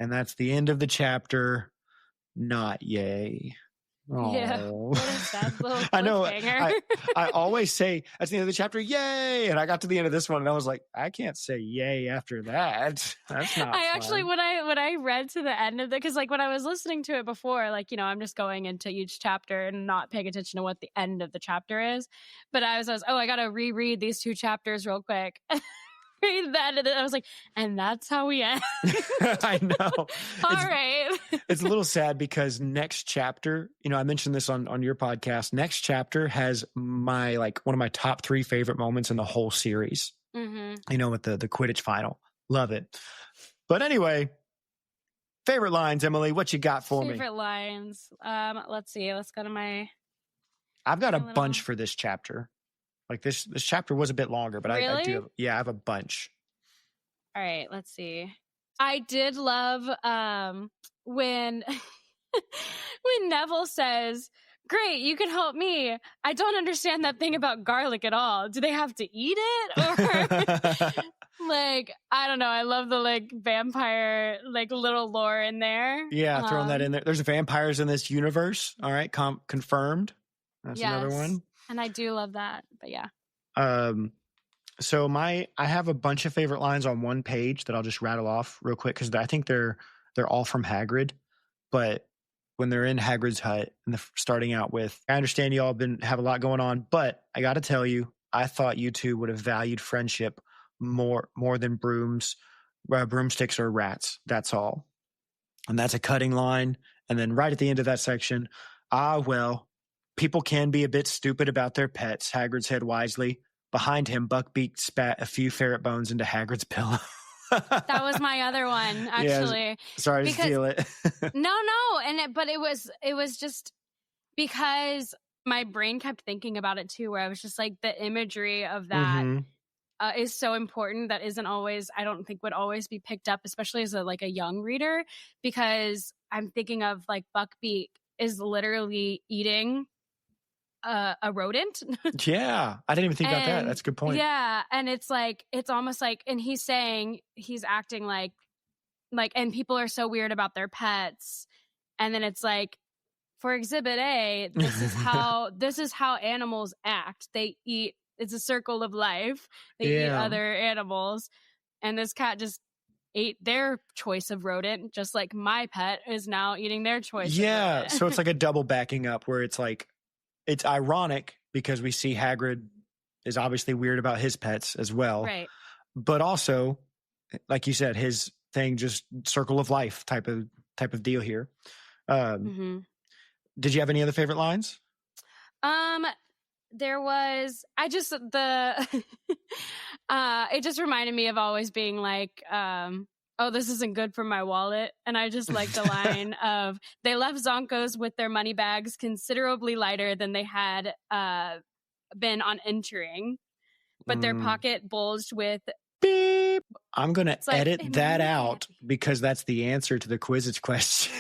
And that's the end of the chapter. Not yay. Aww. Yeah, what a sad little I know. I always say at the end of the chapter, yay, and I got to the end of this one and I was like, I can't say yay after that. That's not. Actually, when I read to the end of it, because like when I was listening to it before, like I'm just going into each chapter and not paying attention to what the end of the chapter is. But I was I gotta reread these two chapters real quick. Read that, and then I was like, and that's how we end. I know. All right. It's a little sad because next chapter, I mentioned this on your podcast. Next chapter has one of my top 3 favorite moments in the whole series. Mm-hmm. With the Quidditch final. Love it. But anyway, favorite lines, Emily. What you got for me? Favorite lines. Let's see. Let's go to my. I've got a bunch for this chapter. Like this chapter was a bit longer, but really? I do. Yeah, I have a bunch. All right, let's see. I did love when Neville says, "Great, you can help me. I don't understand that thing about garlic at all. Do they have to eat it, or like I don't know? I love the vampire little lore in there. Yeah, throwing that in there. There's vampires in this universe. All right, confirmed. That's another one. And I do love that, but yeah. So I have a bunch of favorite lines on one page that I'll just rattle off real quick because I think they're all from Hagrid. But when they're in Hagrid's hut and starting out with, I understand you all have a lot going on, but I got to tell you, I thought you two would have valued friendship more than broomsticks or rats. That's all. And that's a cutting line. And then right at the end of that section, well. People can be a bit stupid about their pets, Hagrid said wisely. Behind him, Buckbeak spat a few ferret bones into Hagrid's pillow. That was my other one, actually. Yeah, sorry to steal it. No. But it was just because my brain kept thinking about it too, where I was just like, the imagery of that is so important. That isn't always, I don't think would always be picked up, especially as a young reader, because I'm thinking of Buckbeak is literally eating a rodent. Yeah, I didn't even think about that. That's a good point. Yeah, and it's almost like, and he's acting like, and people are so weird about their pets, and then it's like, for Exhibit A, this is how animals act. They eat. It's a circle of life. They eat other animals, and this cat just ate their choice of rodent, just like my pet is now eating their choice. Yeah, so it's like a double backing up where it's like, it's ironic because we see Hagrid is obviously weird about his pets as well. Right. But also, like you said, his thing just circle of life type of deal here. Did you have any other favorite lines? There was, it just reminded me of always being like, oh, this isn't good for my wallet. And I just like the line of, they left Zonkos with their money bags considerably lighter than they had been on entering, but their pocket bulged with beep. I'm going to edit that out because that's the answer to the Quizzitch question.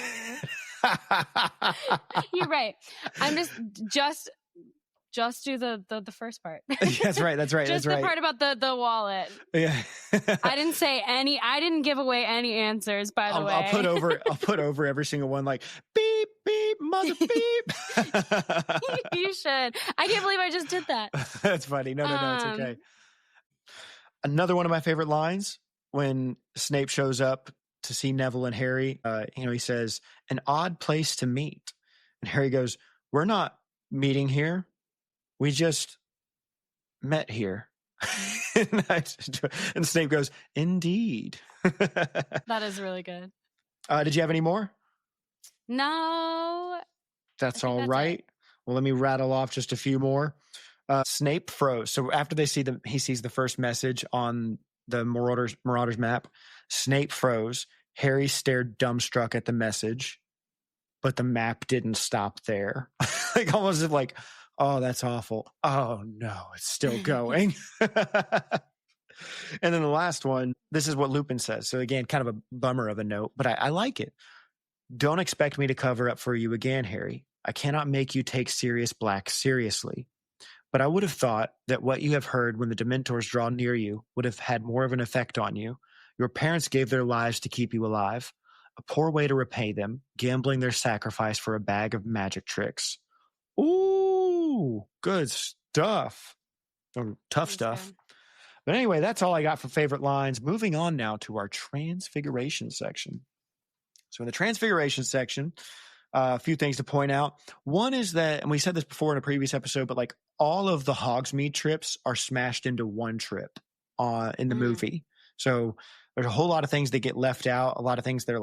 You're right. I'm just do the first part. That's right. Just the part about the wallet. Yeah. I didn't give away any answers, by the way. I'll put over every single one, like beep beep mother beep. You should. I can't believe I just did that. That's funny. No, it's okay. Another one of my favorite lines, when Snape shows up to see Neville and Harry, he says, "An odd place to meet." And Harry goes, "We're not meeting here. We just met here." And Snape goes, "Indeed." That is really good. Did you have any more? No. That's all right. Well, let me rattle off just a few more. Snape froze. So after he sees the first message on the Marauders map, Snape froze. Harry stared dumbstruck at the message, but the map didn't stop there. Like almost as if like, oh, that's awful. Oh no, it's still going. And then the last one, this is what Lupin says. So again, kind of a bummer of a note, but I like it. "Don't expect me to cover up for you again, Harry. I cannot make you take Sirius Black seriously. But I would have thought that what you have heard when the Dementors draw near you would have had more of an effect on you. Your parents gave their lives to keep you alive. A poor way to repay them, gambling their sacrifice for a bag of magic tricks." Ooh, good stuff. Or tough stuff. Good. But anyway, that's all I got for favorite lines. Moving on now to our Transfiguration section. So in the Transfiguration section, a few things to point out. One is that, and we said this before in a previous episode, but like all of the Hogsmeade trips are smashed into one trip in the movie. So there's a whole lot of things that get left out, a lot of things that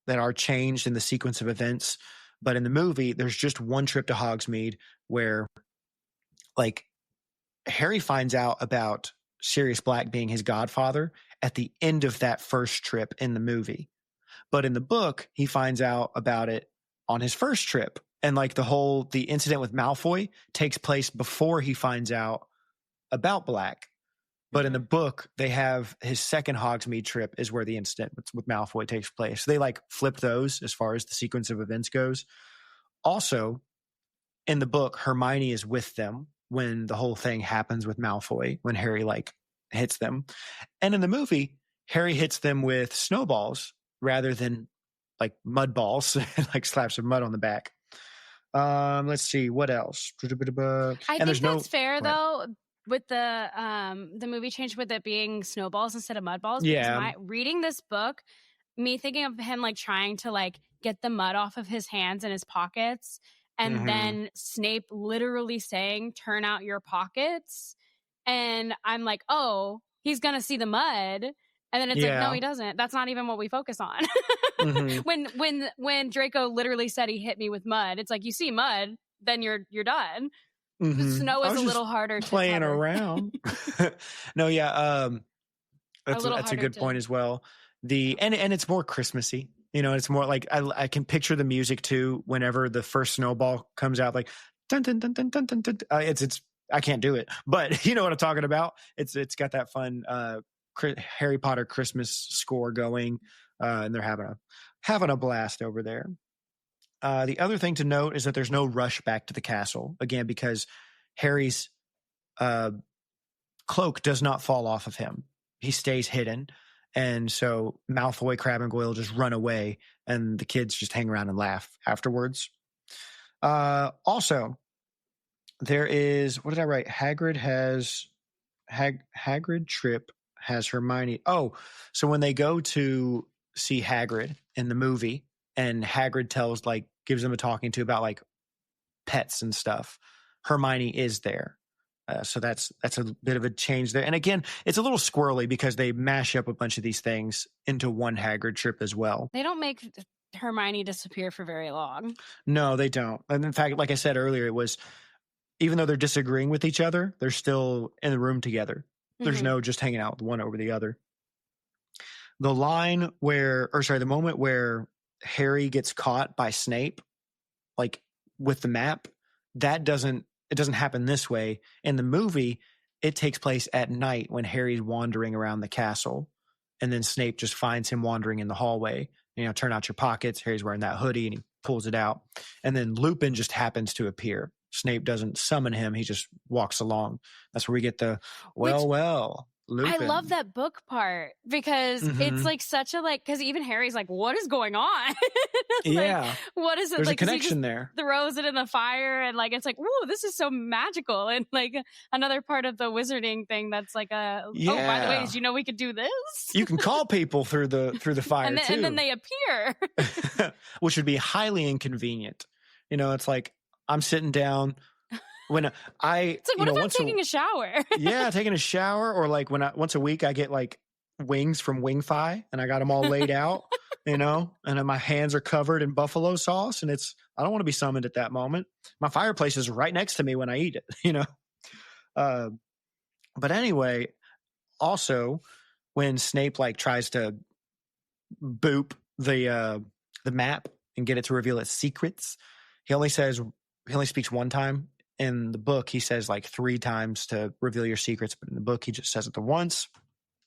are changed in the sequence of events. But in the movie, there's just one trip to Hogsmeade where like Harry finds out about Sirius Black being his godfather at the end of that first trip in the movie. But in the book, he finds out about it on his first trip. And like the incident with Malfoy takes place before he finds out about Black. But in the book, they have his second Hogsmeade trip is where the incident with Malfoy takes place. So they like flip those as far as the sequence of events goes. Also, in the book, Hermione is with them when the whole thing happens with Malfoy, when Harry like hits them. And in the movie, Harry hits them with snowballs rather than like mud balls, like slaps some mud on the back. Let's see, what else? I think that's fair though. With the movie change with it being snowballs instead of mud balls. Yeah. Reading this book, me thinking of him like trying to like get the mud off of his hands and his pockets, and then Snape literally saying, "Turn out your pockets." And I'm like, oh, he's gonna see the mud. And then it's like, no, he doesn't. That's not even what we focus on. When Draco literally said he hit me with mud, it's like, you see mud, then you're done. Snow is a little harder to playing cover. Around. No, yeah, that's a good point as well. And it's more Christmassy. It's more like I can picture the music too. Whenever the first snowball comes out, like dun dun dun dun dun dun dun. It's I can't do it, but you know what I'm talking about. It's got that fun Harry Potter Christmas score going, and they're having a blast over there. The other thing to note is that there's no rush back to the castle, again, because Harry's cloak does not fall off of him. He stays hidden. And so Malfoy, Crabbe, and Goyle just run away, and the kids just hang around and laugh afterwards. Also, there is, what did I write? Hagrid Trip has Hermione. Oh, so when they go to see Hagrid in the movie, and Hagrid gives them a talking to about like pets and stuff, Hermione is there. So that's a bit of a change there. And again, it's a little squirrely because they mash up a bunch of these things into one Hagrid trip as well. They don't make Hermione disappear for very long. No, they don't. And in fact, like I said earlier, it was, even though they're disagreeing with each other, they're still in the room together. There's no just hanging out one over the other. The moment where Harry gets caught by Snape, like with the map, it doesn't happen this way. In the movie, it takes place at night when Harry's wandering around the castle, and then Snape just finds him wandering in the hallway. Turn out your pockets. Harry's wearing that hoodie, and he pulls it out. And then Lupin just happens to appear. Snape doesn't summon him. He just walks along. That's where we get the, Lupin. I love that book part because it's like such a because even Harry's like, what is going on? Yeah. What is it? There's like, a connection there. Throws it in the fire and it's like, whoa, this is so magical. And another part of the wizarding thing that's like oh, by the way, did you know we could do this? You can call people through the fire too. And then they appear. Which would be highly inconvenient. It's like I'm sitting down when it's like, what if I'm taking a shower? Yeah, taking a shower, or like once a week I get like wings from Wing-Fi and I got them all laid out, and then my hands are covered in buffalo sauce, and I don't want to be summoned at that moment. My fireplace is right next to me when I eat it, But anyway, also when Snape tries to boop the map and get it to reveal its secrets, he only speaks one time. In the book, he says 3 times to reveal your secrets, but in the book, he just says it the once.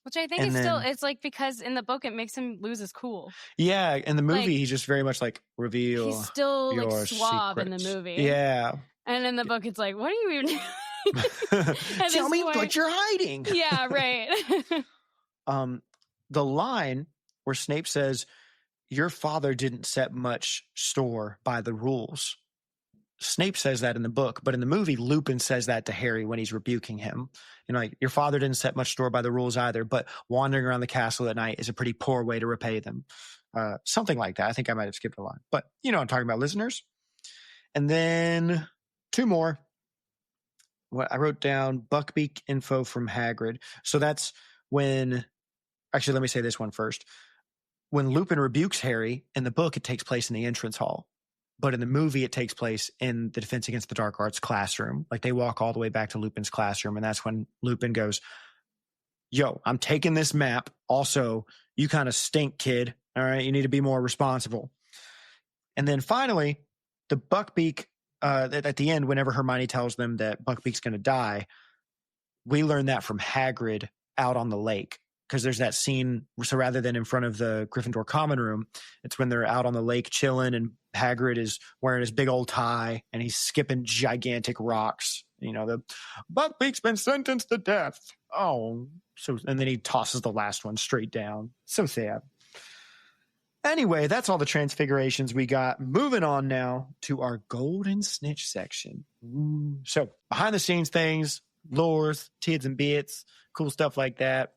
Which I think it's because in the book, it makes him lose his cool. Yeah, in the movie, he's just very much reveal. He's still your suave secrets. in the movie. Yeah. And in the book, it's like, what are you even doing? Tell me what you're hiding. Yeah, right. The line where Snape says, your father didn't set much store by the rules. Snape says that in the book, but in the movie, Lupin says that to Harry when he's rebuking him. Your father didn't set much store by the rules either, but wandering around the castle at night is a pretty poor way to repay them. Something like that. I think I might have skipped a line, but I'm talking about, listeners. And then 2 more. What I wrote down, Buckbeak info from Hagrid. So that's when, actually, let me say this one first. When Lupin rebukes Harry in the book, it takes place in the entrance hall. But in the movie, it takes place in the Defense Against the Dark Arts classroom. They walk all the way back to Lupin's classroom. And that's when Lupin goes, yo, I'm taking this map. Also, you kind of stink, kid. All right. You need to be more responsible. And then finally, the Buckbeak, at the end, whenever Hermione tells them that Buckbeak's going to die, we learn that from Hagrid out on the lake. Because there's that scene, so rather than in front of the Gryffindor common room, it's when they're out on the lake chilling, and Hagrid is wearing his big old tie, and he's skipping gigantic rocks. The Buckbeak's been sentenced to death. Oh, and then he tosses the last one straight down. So sad. Anyway, that's all the transfigurations we got. Moving on now to our golden snitch section. So behind the scenes things, lores, tids and bits, cool stuff like that.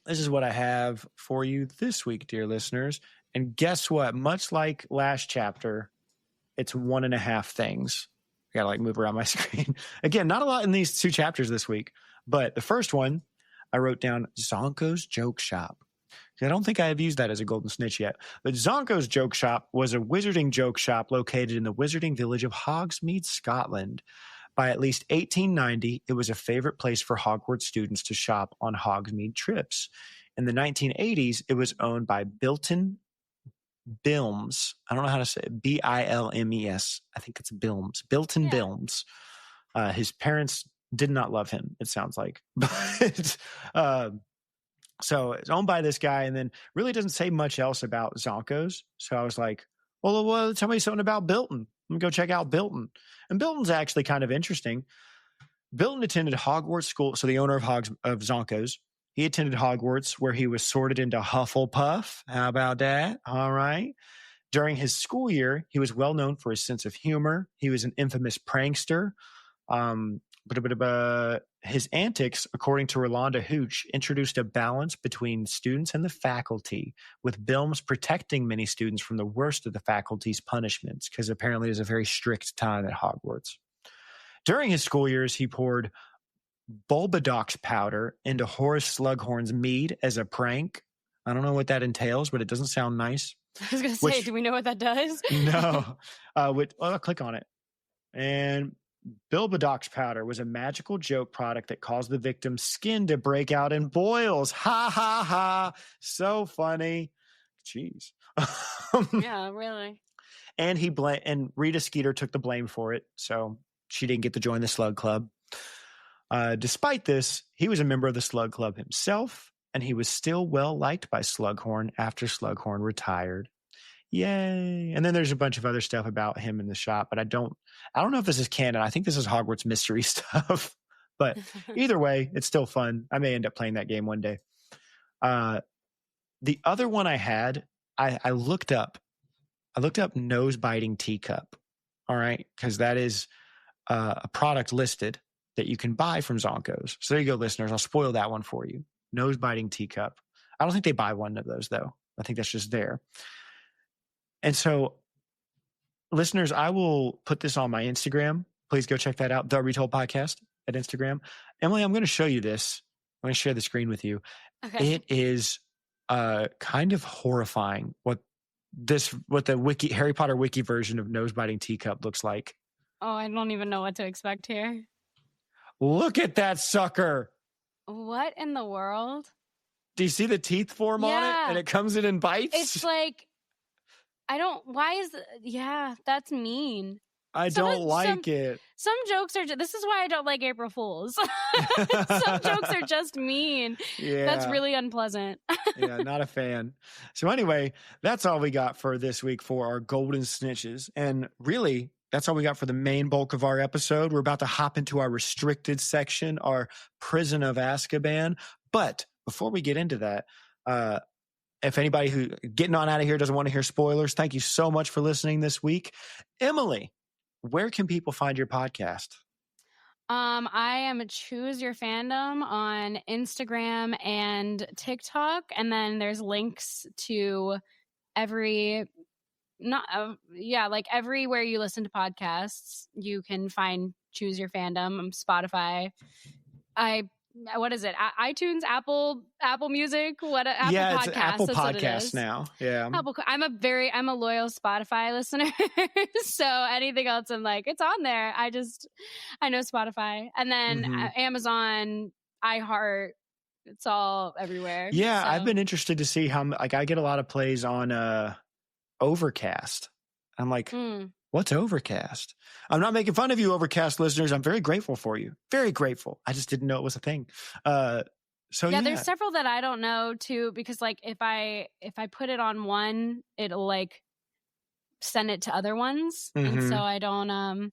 This is what I have for you this week, dear listeners. And guess what? Much like last chapter, it's 1.5 things. I gotta move around my screen. Again, not a lot in these 2 chapters this week, but the first one, I wrote down Zonko's Joke Shop. I don't think I have used that as a golden snitch yet. But Zonko's Joke Shop was a wizarding joke shop located in the wizarding village of Hogsmeade, Scotland. By at least 1890, it was a favorite place for Hogwarts students to shop on Hogsmeade trips. In the 1980s, it was owned by Bilton Bilmes. I don't know how to say it. Bilmes. I think it's Bilmes. Bilton Bilmes. His parents did not love him, it sounds like. But so it's owned by this guy, and then really doesn't say much else about Zonko's. So I was like, Well, tell me something about Bilton. Let me go check out Bilton. And Bilton's actually kind of interesting. Bilton attended Hogwarts school. So the owner of Zonkos, he attended Hogwarts where he was sorted into Hufflepuff. How about that? All right. During his school year, he was well known for his sense of humor. He was an infamous prankster. His antics, according to Rolanda Hooch, introduced a balance between students and the faculty, with Bilms protecting many students from the worst of the faculty's punishments, because apparently it was a very strict time at Hogwarts. During his school years, he poured Bulbadox powder into Horace Slughorn's mead as a prank. I don't know what that entails, but it doesn't sound nice. I was going to say, do we know what that does? No. I'll click on it. And Bulbadox powder was a magical joke product that caused the victim's skin to break out in boils. Ha, ha, ha. So funny. Jeez. Yeah, really. And Rita Skeeter took the blame for it, so she didn't get to join the Slug Club. Despite this, he was a member of the Slug Club himself, and he was still well liked by Slughorn after Slughorn retired. Yay. And then there's a bunch of other stuff about him in the shop, but I don't know if this is canon. I think this is Hogwarts mystery stuff. But either way, it's still fun. I may end up playing that game one day. The other one I had, I looked up nose biting teacup. All right. Because that is a product listed that you can buy from Zonkos. So there you go, listeners. I'll spoil that one for you. Nose biting teacup. I don't think they buy one of those, though. I think that's just there. And so, listeners, I will put this on my Instagram. Please go check that out, The Retold Podcast at Instagram. Emily, I'm going to show you this. I'm going to share the screen with you. Okay. It is kind of horrifying what the Harry Potter wiki version of nose biting teacup looks like. Oh, I don't even know what to expect here. Look at that sucker. What in the world? Do you see the teeth form on it? And it comes in and bites? It's like, that's mean. I don't like it. Some jokes are, this is why I don't like April Fools. Some jokes are just mean. Yeah. That's really unpleasant. Yeah, not a fan. So anyway, that's all we got for this week for our Golden Snitches. And really, that's all we got for the main bulk of our episode. We're about to hop into our restricted section, our Prisoner of Azkaban. But before we get into that, if anybody who getting on out of here doesn't want to hear spoilers, thank you so much for listening this week. Emily, where can people find your podcast? I am Choose Your Fandom on Instagram and TikTok, and then there's links to everywhere you listen to podcasts, you can find Choose Your Fandom. Spotify. What is it? iTunes, Apple Music. Apple Podcasts. It's Apple That's Podcasts what it is. now. Yeah. I'm a loyal Spotify listener. So anything else, I'm like, it's on there. I know Spotify, and then Amazon, iHeart. It's all everywhere. Yeah, so. I've been interested to see how. I get a lot of plays on Overcast. I'm like, what's Overcast? I'm not making fun of you, Overcast listeners. I'm very grateful for you. Very grateful. I just didn't know it was a thing. There's several that I don't know too, because like if I put it on one, it'll like send it to other ones, and so I don't.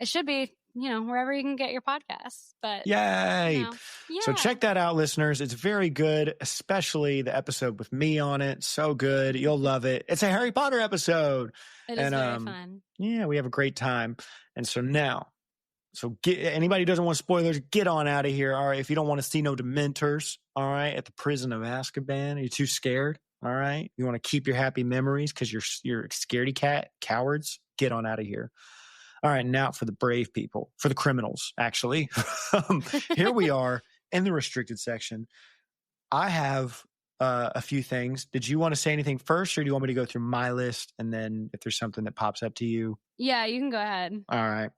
It should be wherever you can get your podcasts. But yay! Yeah. So check that out, listeners. It's very good, especially the episode with me on it. So good, you'll love it. It's a Harry Potter episode. It is very fun. Yeah, we have a great time. And so now, anybody who doesn't want spoilers, get on out of here. All right, if you don't want to see no Dementors, all right, at the Prison of Azkaban, are you too scared? All right, you want to keep your happy memories because you're scaredy cat cowards. Get on out of here. All right, now for the brave people, for the criminals, actually. Here we are in the restricted section. I have a few things. Did you want to say anything first, or do you want me to go through my list, and then if there's something that pops up to you? Yeah, you can go ahead. All right.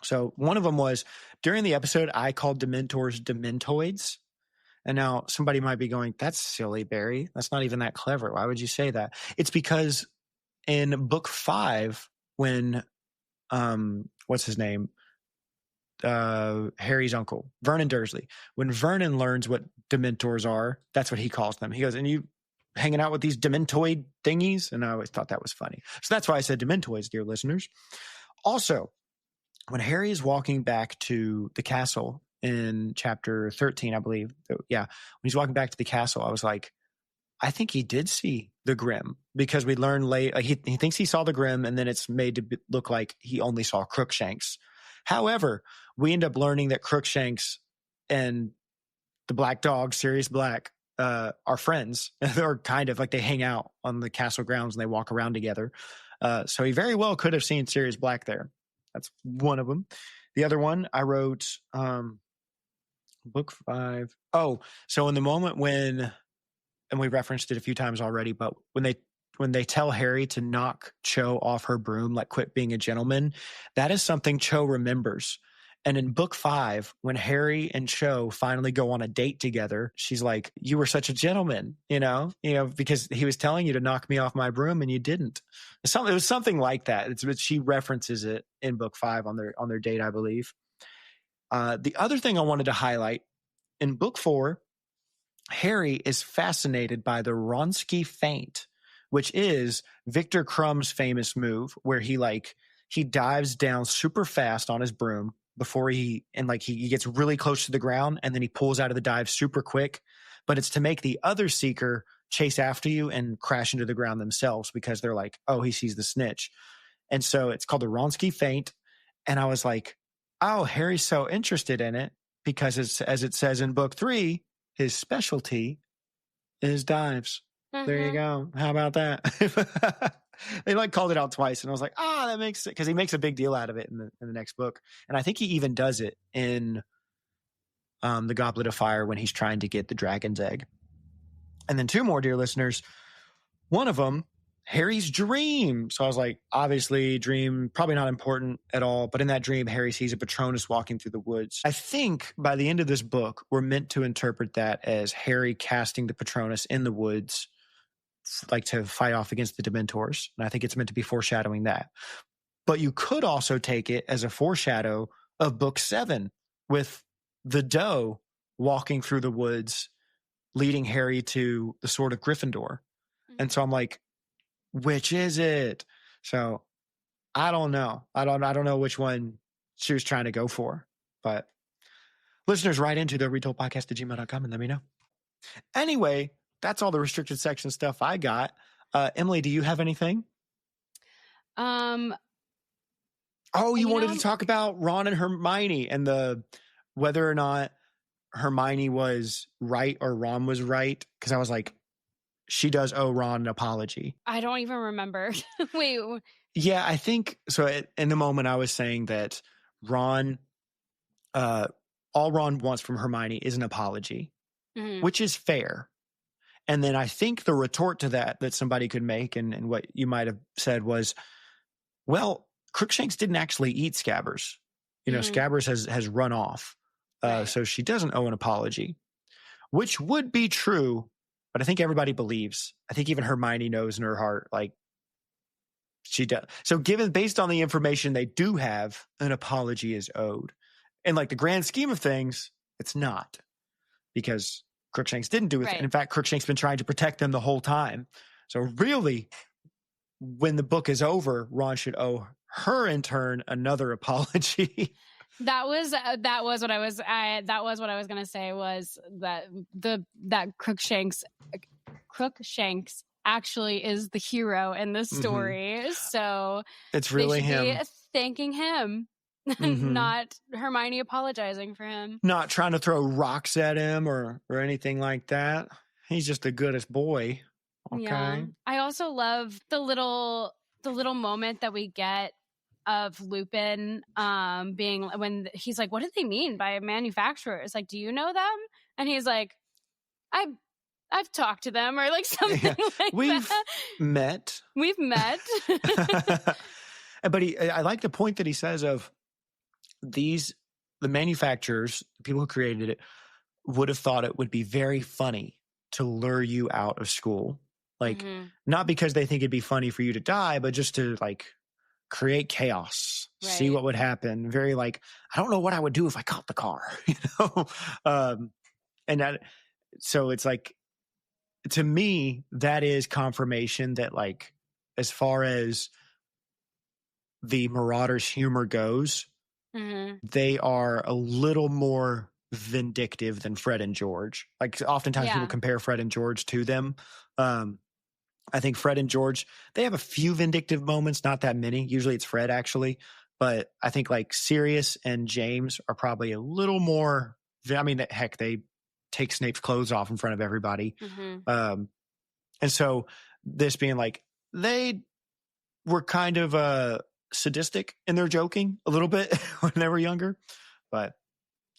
So one of them was, during the episode, I called Dementors Dementoids. And now somebody might be going, that's silly, Barry. That's not even that clever. Why would you say that? It's because in book 5, when what's his name? Harry's uncle, Vernon Dursley. When Vernon learns what Dementors are, that's what he calls them. He goes, and hanging out with these dementoid thingies. And I always thought that was funny. So that's why I said dementoids, dear listeners. Also, when Harry is walking back to the castle in chapter 13, I believe. Yeah. When he's walking back to the castle, I was like, I think he did see the Grim, because we learn late, he thinks he saw the Grim, and then it's made to look like he only saw Crookshanks. However, we end up learning that Crookshanks and the Black Dog, Sirius Black, are friends. They're kind of like, they hang out on the castle grounds and they walk around together. So he very well could have seen Sirius Black there. That's one of them. The other one I wrote, book 5. Oh, so in the moment when, and we referenced it a few times already, but when they tell Harry to knock Cho off her broom, like quit being a gentleman, that is something Cho remembers. And in book 5, when Harry and Cho finally go on a date together, she's like, you were such a gentleman, because he was telling you to knock me off my broom and you didn't. It was something like that. She references it in book 5 on their date, I believe. The other thing I wanted to highlight, in book 4, Harry is fascinated by the Wronski feint, which is Victor Crumb's famous move where he dives down super fast on his broom before he gets really close to the ground, and then he pulls out of the dive super quick. But it's to make the other seeker chase after you and crash into the ground themselves, because they're like, oh, he sees the snitch. And so it's called the Wronski feint. And I was like, oh, Harry's so interested in it because as it says in book 3, his specialty is dives. Mm-hmm. There you go. How about that? They called it out twice, and I was like, that makes sense, because he makes a big deal out of it in the next book. And I think he even does it in the Goblet of Fire when he's trying to get the dragon's egg. And then 2 more, dear listeners. One of them, Harry's dream. So I was like, obviously dream, probably not important at all. But in that dream, Harry sees a Patronus walking through the woods. I think by the end of this book, we're meant to interpret that as Harry casting the Patronus in the woods, to fight off against the Dementors. And I think it's meant to be foreshadowing that. But you could also take it as a foreshadow of book 7 with the doe walking through the woods, leading Harry to the Sword of Gryffindor. And so I'm like, which is it? So I don't know. I don't know which one she was trying to go for. But listeners, write into the retoldpodcast@gmail.com and let me know. Anyway, that's all the restricted section stuff I got. Emily, do you have anything? You wanted to talk about Ron and Hermione and whether or not Hermione was right or Ron was right. Because I was like, she does owe Ron an apology. I don't even remember. Wait. Yeah, I think so. In the moment, I was saying that Ron, all Ron wants from Hermione is an apology, which is fair. And then I think the retort to that somebody could make, and what you might have said was, well, Crookshanks didn't actually eat Scabbers. Scabbers has run off. Right. So she doesn't owe an apology, which would be true. But I think everybody believes. I think even Hermione knows in her heart, she does. So based on the information they do have, an apology is owed. And the grand scheme of things, it's not. Because Crookshanks didn't do it. Right. In fact, Crookshanks been trying to protect them the whole time. So really, when the book is over, Ron should owe her in turn another apology. That was what I was going to say, was that Crookshanks actually is the hero in this story. Mm-hmm. So it's really him. Be thanking him, not Hermione apologizing for him. Not trying to throw rocks at him or anything like that. He's just the goodest boy. Okay. Yeah. I also love the little moment that we get of Lupin being, when he's like, what did they mean by manufacturers? Do you know them? And he's like, I've talked to them, or something like We've that. We've met. But I like the point that he says of the manufacturers, the people who created it, would have thought it would be very funny to lure you out of school. Not because they think it'd be funny for you to die, but just to create chaos, right. See what would happen. Very I don't know what I would do if I caught the car, and that, so it's to me, that is confirmation that, like, as far as the Marauders' humor goes, they are a little more vindictive than Fred and George. Like, oftentimes people compare Fred and George to them. I think Fred and George, they have a few vindictive moments, not that many. Usually it's Fred, actually. But I think, like, Sirius and James are probably a little more, I mean, heck, they take Snape's clothes off in front of everybody. And so this being like, they were kind of sadistic in their joking a little bit when they were younger. But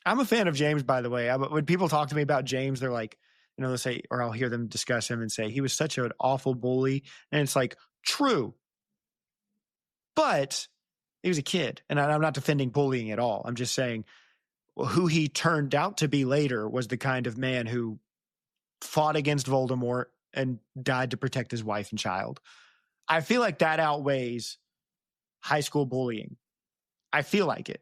I'm a fan of James, by the way. When people talk to me about James, they're like, you know, they'll say, or I'll hear them discuss him and say, he was such an awful bully. And it's like, true. But he was a kid. And I'm not defending bullying at all. I'm just saying who he turned out to be later was the kind of man who fought against Voldemort and died to protect his wife and child. I feel like that outweighs high school bullying. I feel like it.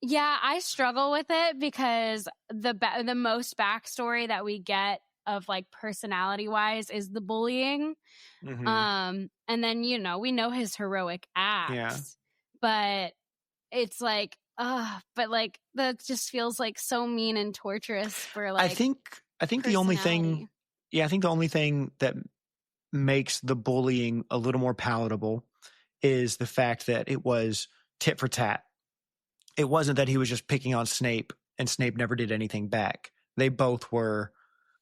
Yeah, I struggle with it because the most backstory that we get of, like, personality wise is the bullying. And then, you know, we know his heroic acts, but it's like, but, like, that just feels like so mean and torturous for, like, I think the only thing, I think the only thing that makes the bullying a little more palatable is the fact that it was tit for tat. It wasn't that he was just picking on Snape and Snape never did anything back. They both were.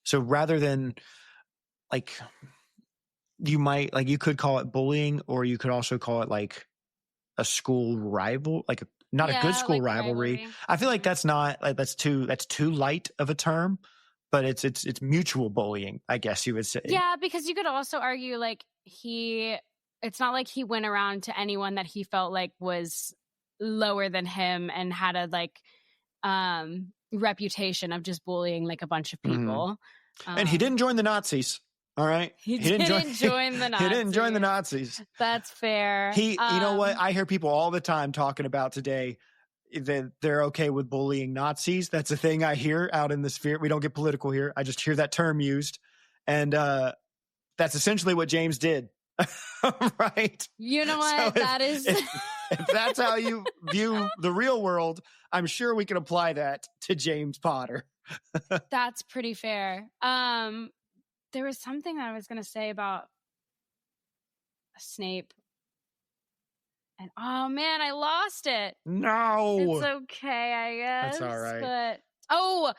So rather than, like, you could call it bullying, or you could also call it, like, a school rival, like not a good school, like, rivalry. I feel like that's not, like, that's too light of a term, but it's mutual bullying, I guess you would say. Yeah, because you could also argue, like, it's not like he went around to anyone that he felt like was lower than him and had a, like, reputation of just bullying, like, a bunch of people. And he didn't join the Nazis. All right. He didn't join the Nazis. He didn't join the Nazis. That's fair. You know what? I hear people all the time talking about today that they're okay with bullying Nazis. That's a thing I hear out in the sphere. We don't get political here. I just hear that term used. And that's essentially what James did. Right? You know what? So if that's how you view the real world, I'm sure we can apply that to James Potter. That's pretty fair. There was something that I was going to say about Snape. And oh man, I lost it. No. It's okay, I guess. That's all right. But I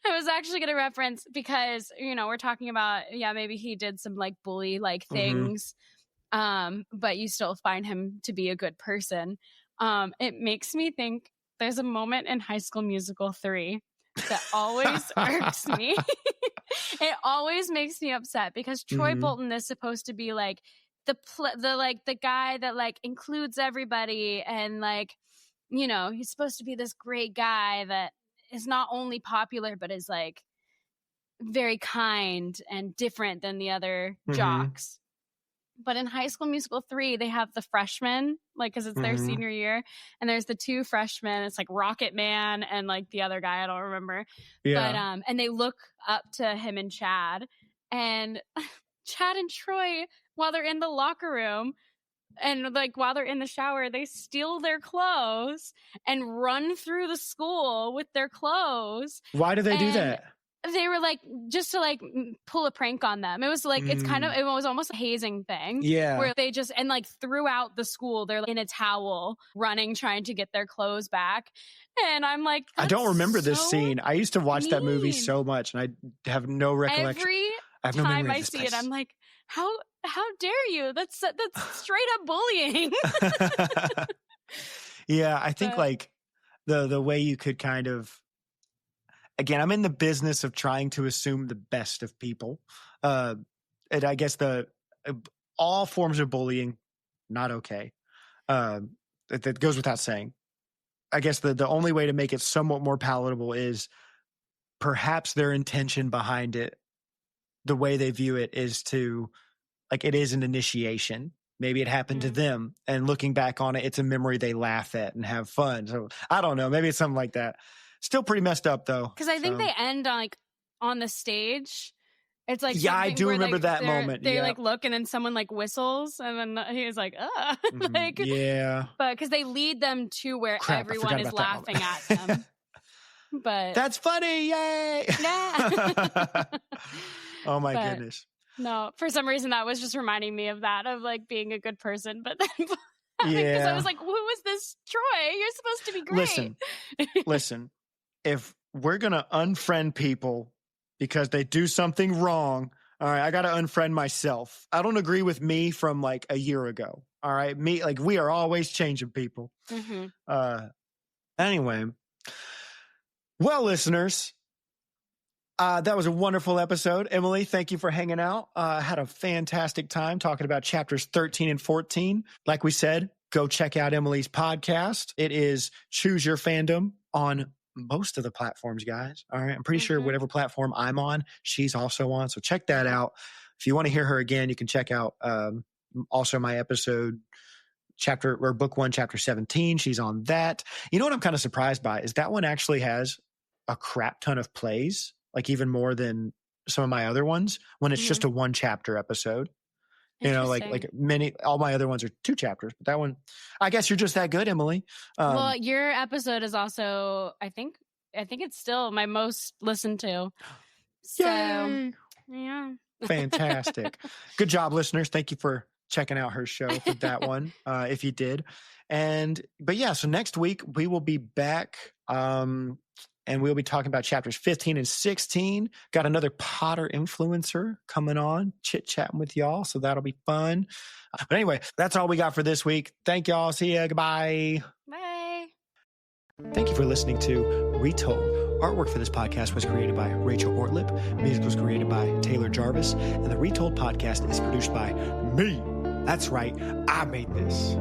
was actually going to reference, because, you know, we're talking about, maybe he did some, like, bully, like, things. But you still find him to be a good person. It makes me think there's a moment in High School Musical 3 that always irks me. It always makes me upset, because Troy Bolton is supposed to be, like, the guy that, like, includes everybody, and, like, you know, he's supposed to be this great guy that is not only popular but is, like, very kind and different than the other jocks. But in High School Musical 3, they have the freshmen, like, because it's their senior year, and there's the two freshmen. It's like Rocket Man and, like, the other guy I don't remember. Yeah. But and they look up to him and Chad, and Chad and Troy, while they're in the locker room and, like, while they're in the shower, they steal their clothes and run through the school with their clothes. Why do they do that? They were, like, just to, like, pull a prank on them. It was like, it was almost a hazing thing. Yeah. Where they just, and, like, throughout the school, they're, like, in a towel running, trying to get their clothes back. And I'm like, I don't remember this scene. I used to watch that movie so much, and I have no recollection. Every time I see it, I'm like, how dare you? That's straight up bullying. Yeah, I think, like, the way you could kind of, again, I'm in the business of trying to assume the best of people. And I guess all forms of bullying, not okay. That goes without saying. I guess the only way to make it somewhat more palatable is perhaps their intention behind it, the way they view it, is to, like, it is an initiation. Maybe it happened to them, and looking back on it, it's a memory they laugh at and have fun. So I don't know. Maybe it's something like that. Still pretty messed up, though. Because I think they end on, like, on the stage. It's like Yeah, I something do where, remember like, that moment. They Yeah. like look and then someone like whistles and then he's like, Mhm. like, Yeah. but because they lead them to where Crap, I everyone forgot is about that laughing moment. at them. But That's funny. Yay. nah. Oh my But goodness. no, for some reason that was just reminding me of that, of like being a good person. But then because I Yeah. was like, who is this Troy? You're supposed to be great. Listen, if we're going to unfriend people because they do something wrong, all right, I got to unfriend myself. I don't agree with me from like a year ago. All right. Me, like, we are always changing people. Mm-hmm. Anyway, well, listeners, that was a wonderful episode. Emily, thank you for hanging out. Had a fantastic time talking about chapters 13 and 14. Like we said, go check out Emily's podcast. It is Choose Your Fandom on most of the platforms, guys. All right. I'm pretty sure whatever platform I'm on, she's also on. So check that out. If you want to hear her again, you can check out also my episode book 1, chapter 17. She's on that. You know what I'm kind of surprised by is that one actually has a crap ton of plays, like even more than some of my other ones, when it's just a 1 chapter episode. You know, like all my other ones are 2 chapters, but that one, I guess you're just that good, Emily. Well, your episode is also, I think it's still my most listened to. So, Yay! yeah. Fantastic. Good job, listeners. Thank you for checking out her show for that one, if you did. But yeah, so next week we will be back, and we'll be talking about chapters 15 and 16. Got another Potter influencer coming on, chit-chatting with y'all, so that'll be fun. But anyway, that's all we got for this week. Thank y'all. See ya. Goodbye. Bye. Thank you for listening to Retold. Artwork for this podcast was created by Rachel Ortlip. Music was created by Taylor Jarvis. And the Retold podcast is produced by me. That's right. I made this.